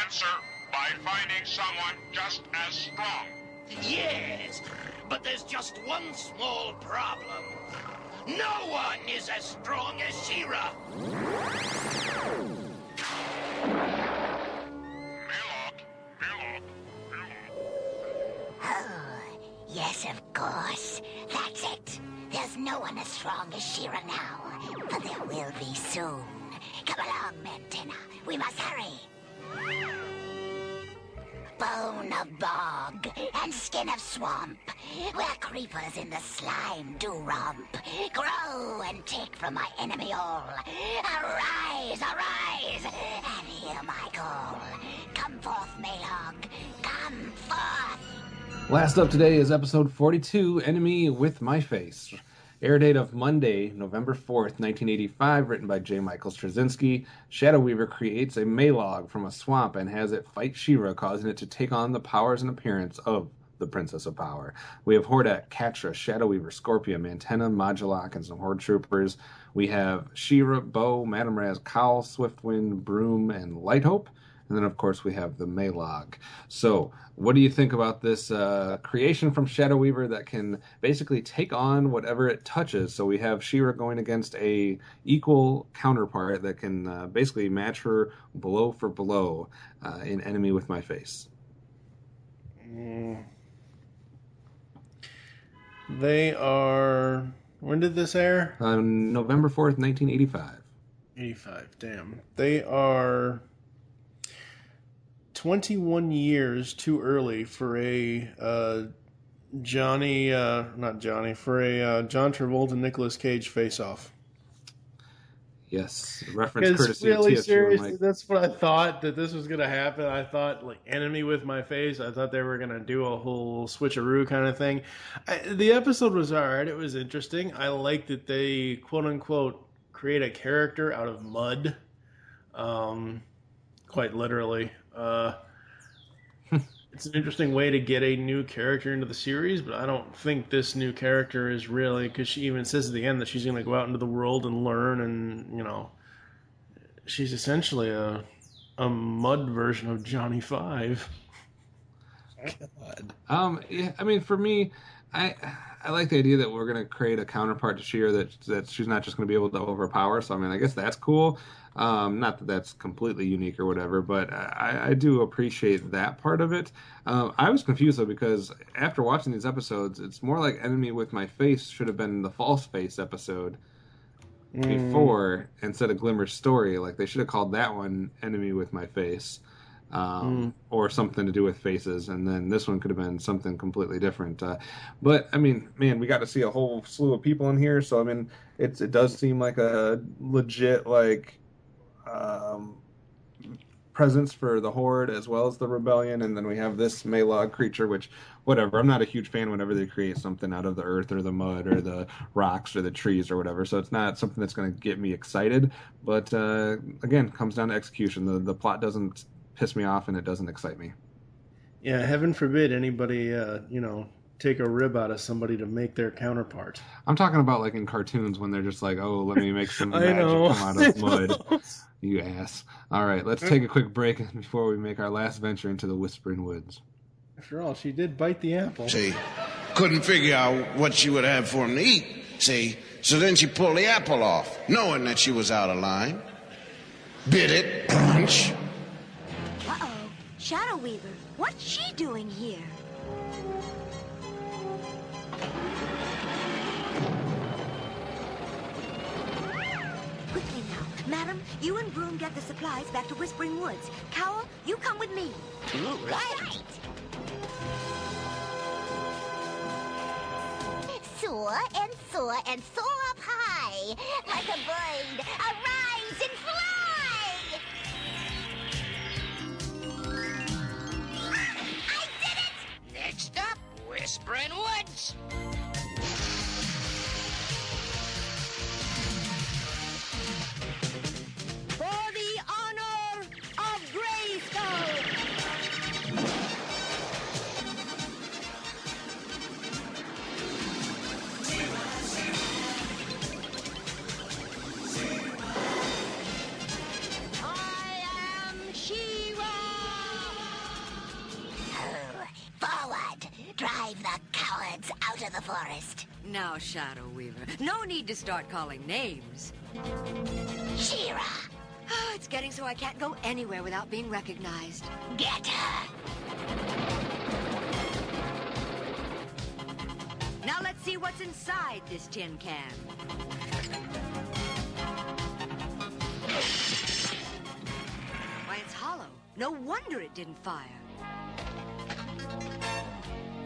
Answer, by finding someone just as strong. Yes, but there's just one small problem. No one is as strong as She-Ra. Oh, yes, of course. That's it. There's no one as strong as She-Ra now, but there will be soon. Come along, Mantenna. We must hurry. Bone of bog and skin of swamp, where creepers in the slime do romp, grow and take from my enemy all. Arise, arise, and hear my call. Come forth, Mayhog, come forth. Last up today is episode 42, Enemy with My Face. Air date of Monday, November 4th, 1985, written by J. Michael Straczynski. Shadow Weaver creates a Maylog from a swamp and has it fight She-Ra, causing it to take on the powers and appearance of the Princess of Power. We have Hordak, Catra, Shadow Weaver, Scorpion, Mantenna, Modulok, and some Horde Troopers. We have She-Ra, Bow, Madame Raz, Cowl, Swiftwind, Broom, and Lighthope. And then, of course, we have the Maylog. So, what do you think about this creation from Shadow Weaver that can basically take on whatever it touches? So we have She-Ra going against a equal counterpart that can basically match her blow for blow in Enemy with My Face. They are... When did this air? November 4th, 1985. 85, damn. They are 21 years too early for a John Travolta Nicolas Cage face-off. Yes, reference courtesy really, of TFG1Mike. seriously, that's what I thought, that this was going to happen. I thought, like, Enemy with My Face, I thought they were going to do a whole switcheroo kind of thing. The episode was alright, it was interesting. I liked that they, quote-unquote, create a character out of mud. Quite literally. It's an interesting way to get a new character into the series, but I don't think this new character is really, because she even says at the end that she's going to go out into the world and learn, and, you know, she's essentially a mud version of Johnny Five. God. Yeah, I mean, for me, I like the idea that we're going to create a counterpart to She-Ra that she's not just going to be able to overpower. So, I mean, I guess that's cool. Not that that's completely unique or whatever, but I do appreciate that part of it. I was confused, though, because after watching these episodes, it's more like Enemy with My Face should have been the False Face episode before, instead of Glimmer's story. Like, they should have called that one Enemy with My Face. Or something to do with faces, and then this one could have been something completely different. But, I mean, man, we got to see a whole slew of people in here, so, I mean, it does seem like a legit, like, presence for the Horde as well as the Rebellion, and then we have this Maylog creature, which, whatever, I'm not a huge fan whenever they create something out of the earth or the mud or the rocks or the trees or whatever, so it's not something that's going to get me excited, but, again, comes down to execution. The plot doesn't piss me off and it doesn't excite me. Yeah, heaven forbid anybody, take a rib out of somebody to make their counterpart. I'm talking about like in cartoons when they're just like, oh, let me make some magic come out of mud. You ass. All right, let's take a quick break before we make our last venture into the Whispering Woods. After all, she did bite the apple. See, couldn't figure out what she would have for him to eat. See, so then she pulled the apple off, knowing that she was out of line. Bit it, crunch. Uh-oh, Shadow Weaver, what's she doing here? Quickly now, Madam, you and Broom get the supplies back to Whispering Woods. Cowl, you come with me. Right. Soar and soar and soar up high. Like a bird, arise and fly! I did it! Next up, Whispering Woods. For Drive the cowards out of the forest. Now, Shadow Weaver, no need to start calling names. She-Ra! Oh, it's getting so I can't go anywhere without being recognized. Get her! Now let's see what's inside this tin can. Why, it's hollow. No wonder it didn't fire.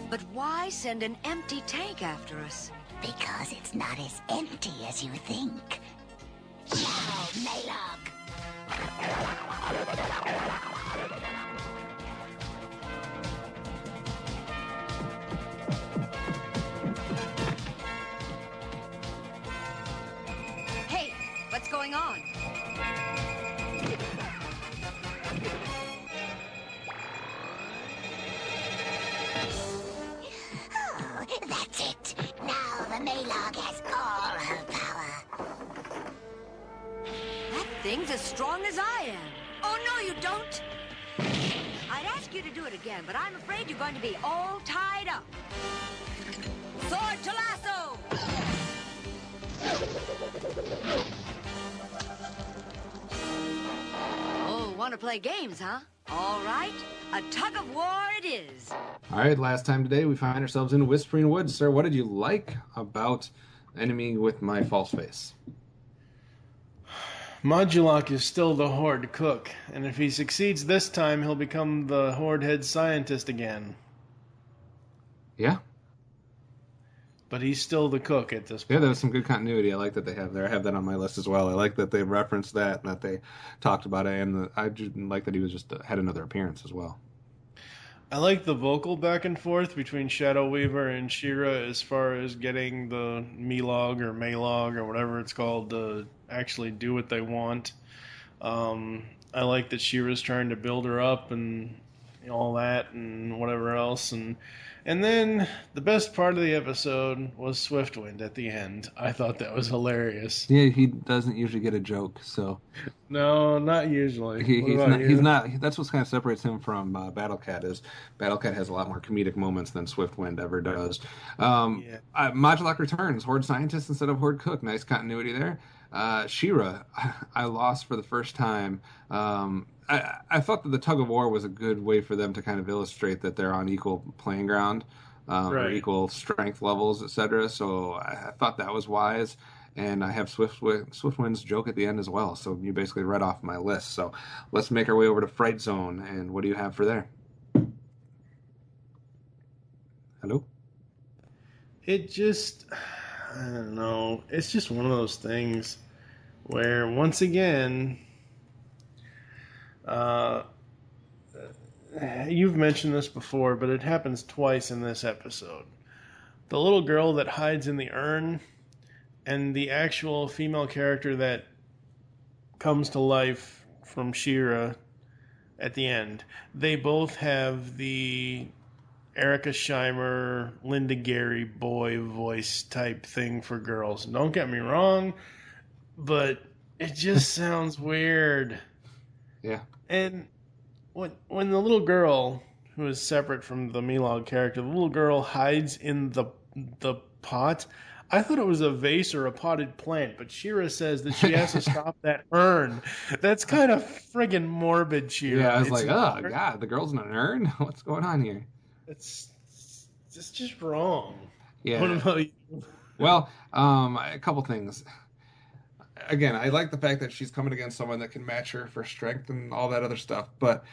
But why send an empty tank after us? Because it's not as empty as you think. Ciao, Maylog! Hey, what's going on? Oh, that's it. Now the Maylog has all her power. That thing's as strong as I am. Oh, no, you don't. I'd ask you to do it again, but I'm afraid you're going to be all tied up. Sword to lasso! Oh, want to play games, huh? All right, a tug of war it is. All right, last time today we find ourselves in Whispering Woods. Sir, what did you like about Enemy with My False Face? Modulok is still the Horde cook, and if he succeeds this time, he'll become the Horde head scientist again. Yeah. But he's still the cook at this point. Yeah, there's some good continuity. I like that they have there. I have that on my list as well. I like that they referenced that and that they talked about it, and I just like that he was just had another appearance as well. I like the vocal back and forth between Shadow Weaver and She-Ra as far as getting the Milog or Maylog or whatever it's called to actually do what they want. I like that She-Ra's trying to build her up and all that and whatever else. And then the best part of the episode was Swiftwind at the end. I thought that was hilarious. Yeah, he doesn't usually get a joke, so No, not usually. he's not. That's what kind of separates him from Battlecat. Is Battlecat has a lot more comedic moments than Swiftwind ever does. Modulok returns, Horde scientist instead of Horde cook. Nice continuity there. She-Ra, I lost for the first time. I thought that the tug of war was a good way for them to kind of illustrate that they're on equal playing ground, or equal strength levels, etc. So I thought that was wise. And I have Swiftwind's joke at the end as well. So you basically read off my list. So let's make our way over to Fright Zone. And what do you have for there? Hello? It just, I don't know. It's just one of those things where, once again, you've mentioned this before, but it happens twice in this episode. The little girl that hides in the urn and the actual female character that comes to life from She-Ra at the end, they both have the Erica Scheimer, Linda Gary boy voice type thing for girls. Don't get me wrong, but it just sounds weird. Yeah. And when the little girl, who is separate from the Milog character, the little girl hides in the pot, I thought it was a vase or a potted plant, but She-Ra says that she has to stop that urn. That's kind of friggin' morbid, She-Ra. Yeah, I was like, oh, God, the girl's in an urn? What's going on here? It's just wrong. Yeah. What about you? Well, a couple things. Again, I like the fact that she's coming against someone that can match her for strength and all that other stuff, but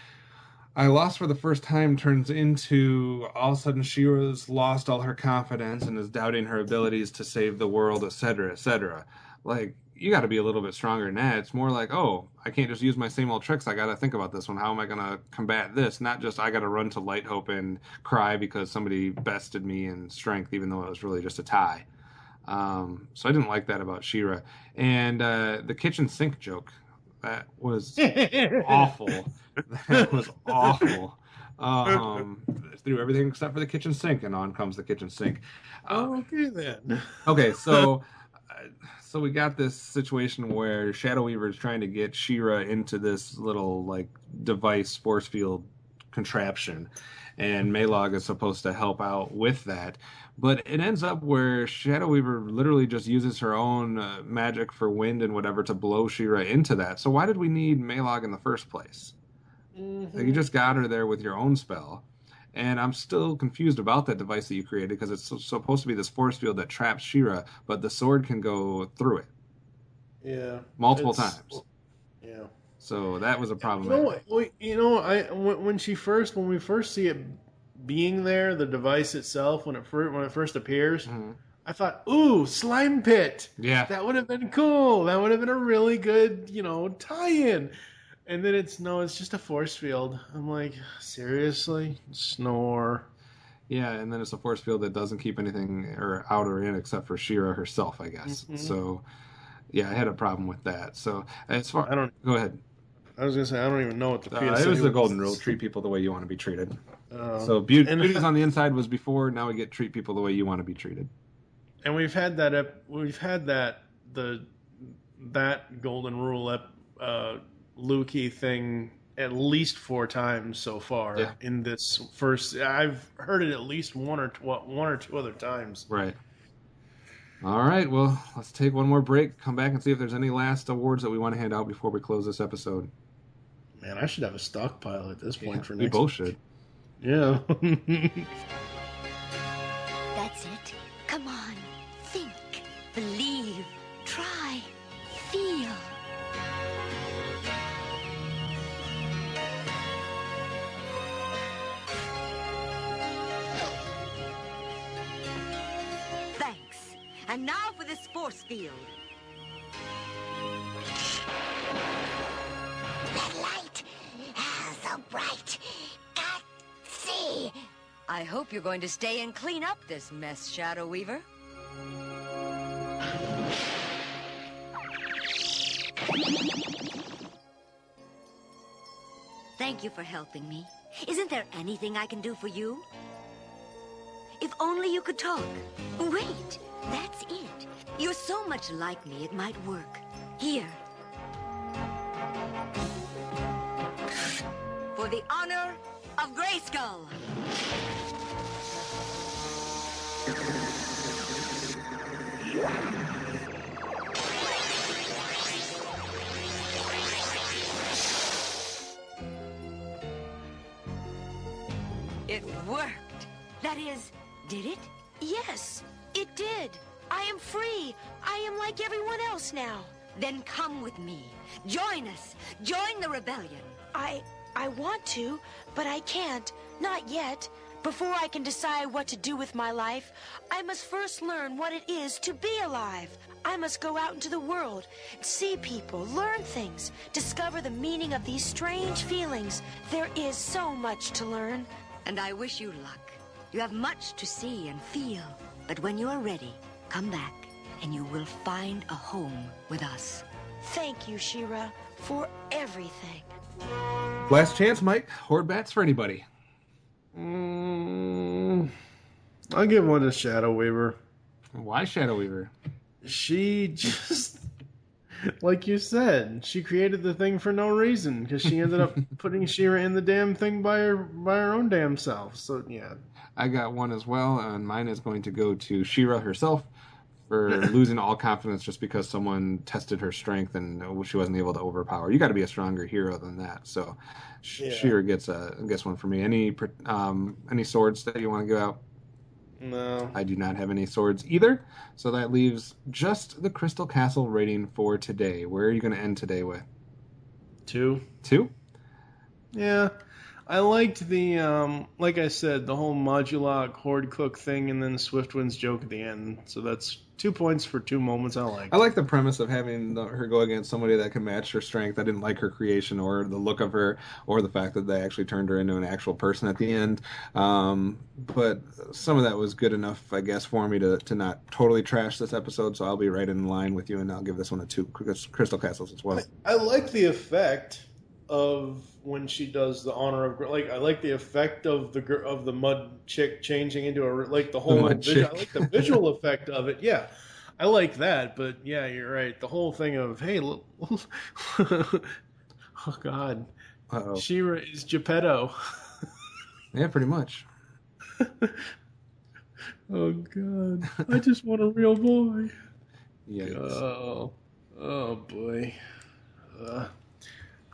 I lost for the first time turns into all of a sudden She-Ra's lost all her confidence and is doubting her abilities to save the world, etc., etc. Like, you got to be a little bit stronger than that. It's more like, oh, I can't just use my same old tricks. I got to think about this one. How am I going to combat this? Not just I got to run to Light Hope and cry because somebody bested me in strength, even though it was really just a tie. So I didn't like that about She-Ra. And the kitchen sink joke, that was awful. That was awful. Threw everything except for the kitchen sink, and on comes the kitchen sink. Okay, then. Okay, so we got this situation where Shadow Weaver is trying to get She-Ra into this little, like, device, force field contraption, and Maylog is supposed to help out with that. But it ends up where Shadow Weaver literally just uses her own magic for wind and whatever to blow She-Ra into that. So why did we need Maylog in the first place? Like, you just got her there with your own spell. And I'm still confused about that device that you created, because it's supposed to be this force field that traps She-Ra, but the sword can go through it. Yeah. Multiple times. Yeah. So that was a problem. When we first see it being there, the device itself, when it first appears, I thought, ooh, slime pit. Yeah. That would have been cool. That would have been a really good, tie-in. And then it's just a force field. I'm like, seriously? Snore. Yeah, and then it's a force field that doesn't keep anything out or in except for She-Ra herself, I guess. So, yeah, I had a problem with that. So, as far... Go ahead. I was going to say, I don't even know what the PSA it was the golden rule. Treat people the way you want to be treated. So, and beauties on the inside was before. Now we get treat people the way you want to be treated. And we've had that golden rule Lukey thing at least 4 times so far in this first. I've heard it at least one or two other times. Right. All right. Well, let's take one more break. Come back and see if there's any last awards that we want to hand out before we close this episode. Man, I should have a stockpile at this point for next. We both should. Yeah. That's it. Come on. Think. Believe. Try. Feel. And now for this force field. That light, so bright. God, see. I hope you're going to stay and clean up this mess, Shadow Weaver. Thank you for helping me. Isn't there anything I can do for you? If only you could talk. Wait. That's it. You're so much like me, it might work. Here. For the honor of Grayskull. It worked. That is, did it? Yes. It did. I am free. I am like everyone else now. Then come with me. Join us. Join the rebellion. I want to, but I can't. Not yet. Before I can decide what to do with my life, I must first learn what it is to be alive. I must go out into the world, see people, learn things, discover the meaning of these strange feelings. There is so much to learn. And I wish you luck. You have much to see and feel. But when you are ready, come back, and you will find a home with us. Thank you, She-Ra, for everything. Last chance, Mike. Horde bats for anybody. I'll give one to Shadow Weaver. Why Shadow Weaver? She just, like you said, she created the thing for no reason, because she ended up putting She-Ra in the damn thing by her own damn self. So, yeah. I got one as well, and mine is going to go to She-Ra herself for losing all confidence just because someone tested her strength and she wasn't able to overpower. You got to be a stronger hero than that. So She-Ra gets one for me. Any swords that you want to go out? No. I do not have any swords either. So that leaves just the Crystal Castle rating for today. Where are you going to end today with? 2. 2? Yeah. I liked the, like I said, the whole Modulok Horde Cook thing and then Swiftwind's joke at the end. So that's 2 points for 2 moments I liked. I like the premise of having her go against somebody that can match her strength. I didn't like her creation or the look of her or the fact that they actually turned her into an actual person at the end. But some of that was good enough, I guess, for me to not totally trash this episode. So I'll be right in line with you, and I'll give this one a 2 Crystal Castles as well. I like the effect of when she does the honor of, like, I like the effect of the mud chick changing into a, like, the whole I like the visual effect of it. Yeah, I like that. But yeah, you're right. The whole thing of, hey, look, oh God, She-Ra is Geppetto. Yeah, pretty much. Oh, God. I just want a real boy. Yikes. Oh boy.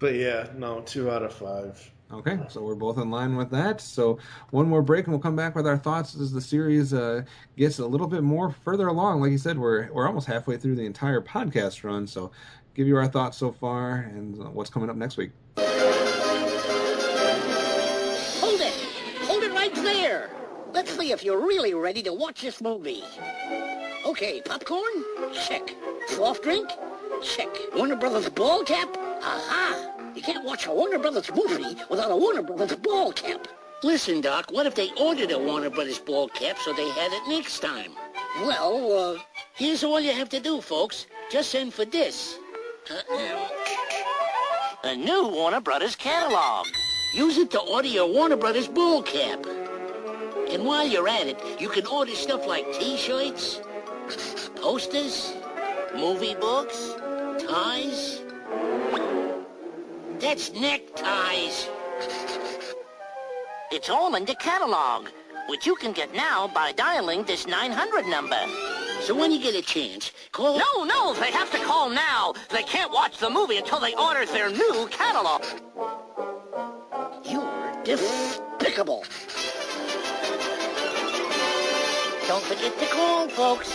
But yeah, no, 2 out of 5. Okay, so we're both in line with that. So one more break, and we'll come back with our thoughts as the series gets a little bit more further along. Like you said, we're almost halfway through the entire podcast run. So give you our thoughts so far and what's coming up next week. Hold it right there. Let's see if you're really ready to watch this movie. Okay, popcorn? Check. Soft drink? Check. Warner Brothers ball cap? Aha! You can't watch a Warner Brothers movie without a Warner Brothers ball cap. Listen, Doc, what if they ordered a Warner Brothers ball cap so they had it next time? Well, here's all you have to do, folks. Just send for this. A new Warner Brothers catalog. Use it to order your Warner Brothers ball cap. And while you're at it, you can order stuff like T-shirts, posters, movie books, ties. That's neckties. It's all in the catalog, which you can get now by dialing this 900 number. So when you get a chance, call... No, they have to call now. They can't watch the movie until they order their new catalog. You're despicable. Don't forget to call, folks.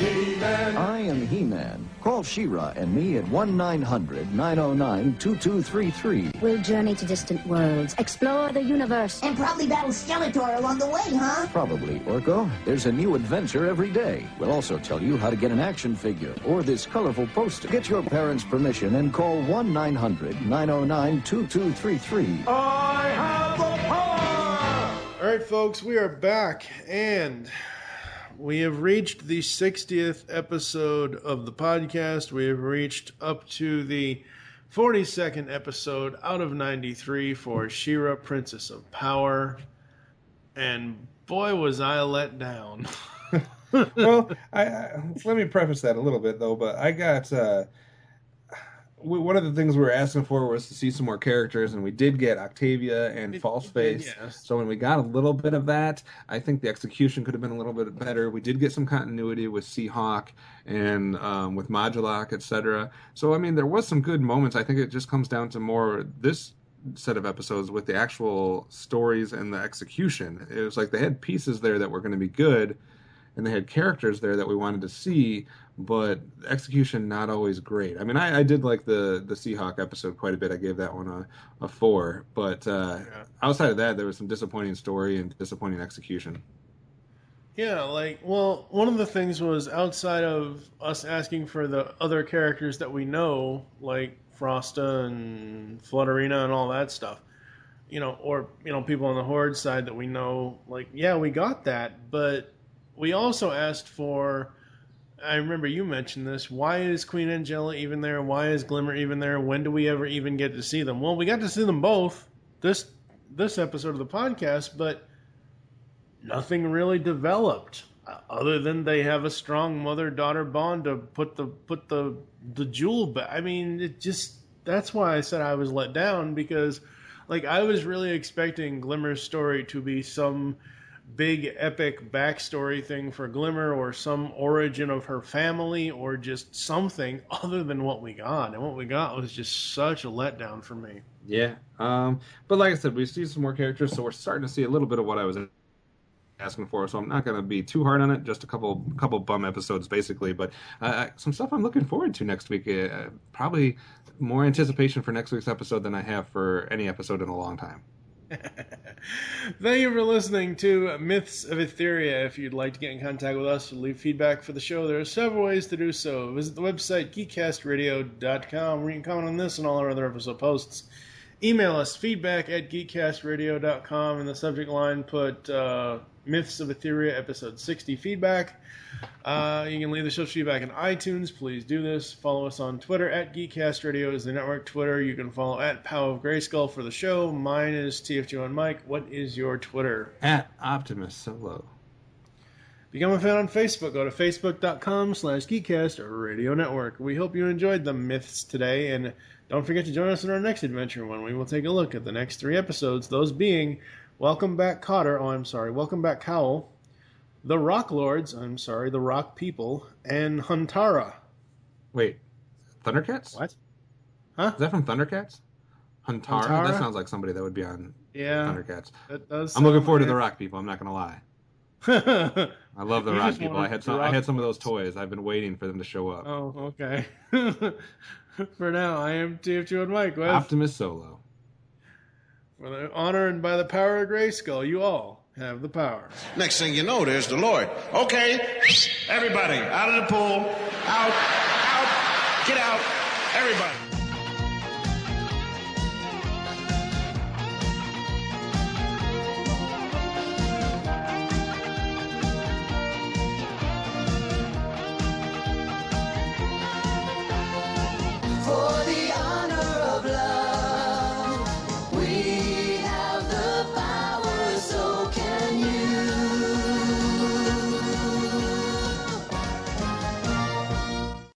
I am He-Man. Call She-Ra and me at 1-900-909-2233. We'll journey to distant worlds, explore the universe. And probably battle Skeletor along the way, huh? Probably, Orko. There's a new adventure every day. We'll also tell you how to get an action figure or this colorful poster. Get your parents' permission and call 1-900-909-2233. I have the power! All right, folks, we are back, and... we have reached the 60th episode of the podcast. We have reached up to the 42nd episode out of 93 for She-Ra, Princess of Power. And boy, was I let down. Well, let me preface that a little bit, though. But I got... one of the things we were asking for was to see some more characters, and we did get Octavia and Falseface. Yes. So when we got a little bit of that, I think the execution could have been a little bit better. We did get some continuity with Seahawk and with Modulok, etc. So, I mean, there was some good moments. I think it just comes down to more this set of episodes with the actual stories and the execution. It was like they had pieces there that were going to be good, and they had characters there that we wanted to see, but execution not always great. I mean, I did like the Seahawk episode quite a bit. I gave that one a 4, but outside of that, there was some disappointing story and disappointing execution. Yeah, one of the things was outside of us asking for the other characters that we know, like Frosta and Flutterina and all that stuff, or people on the Horde side that we know, we got that, but we also asked for, I remember you mentioned this, why is Queen Angela even there? Why is Glimmer even there? When do we ever even get to see them? Well, we got to see them both this episode of the podcast, but nothing really developed other than they have a strong mother-daughter bond to put the jewel back. I mean, that's why I said I was let down, because I was really expecting Glimmer's story to be some big epic backstory thing for Glimmer, or some origin of her family, or just something other than what we got. And what we got was just such a letdown for me. Yeah. But like I said, we see some more characters, so we're starting to see a little bit of what I was asking for, so I'm not going to be too hard on it. Just a couple bum episodes, basically. But some stuff I'm looking forward to next week. Probably more anticipation for next week's episode than I have for any episode in a long time. Thank you for listening to Myths of Etheria. If you'd like to get in contact with us or leave feedback for the show, there are several ways to do so. Visit the website geekcastradio.com, where you can comment on this and all our other episode posts. Email us feedback at geekcastradio.com. In the subject line, put Myths of Etheria episode 60 feedback. You can leave the show's feedback in iTunes. Please do this. Follow us on Twitter at GeekCastRadio is the network Twitter. You can follow at Pow of GRAYSKULL for the show. Mine is TFG1Mike. What is your Twitter? At OptimusSolo. Become a fan on Facebook. Go to facebook.com/GeekCastRadio Network. We hope you enjoyed the myths today, and don't forget to join us in our next adventure when we will take a look at the next 3 episodes, those being Welcome Back Cotter. Oh, I'm sorry. Welcome Back Cowl. The Rock Lords. I'm sorry. The Rock People. And Huntara. Wait. Thundercats? What? Huh? Is that from Thundercats? Huntara? That sounds like somebody that would be on Thundercats. That does. I'm looking forward to the Rock People. I'm not going to lie. I love the Rock People. I had some of those toys. I've been waiting for them to show up. Oh, okay. For now, I am TFG1Mike with OptimusSolo. For the honor and by the power of Grayskull, you all have the power. Next thing you know, there's the Lord. Okay, everybody, out of the pool. Out. Get out. Everybody.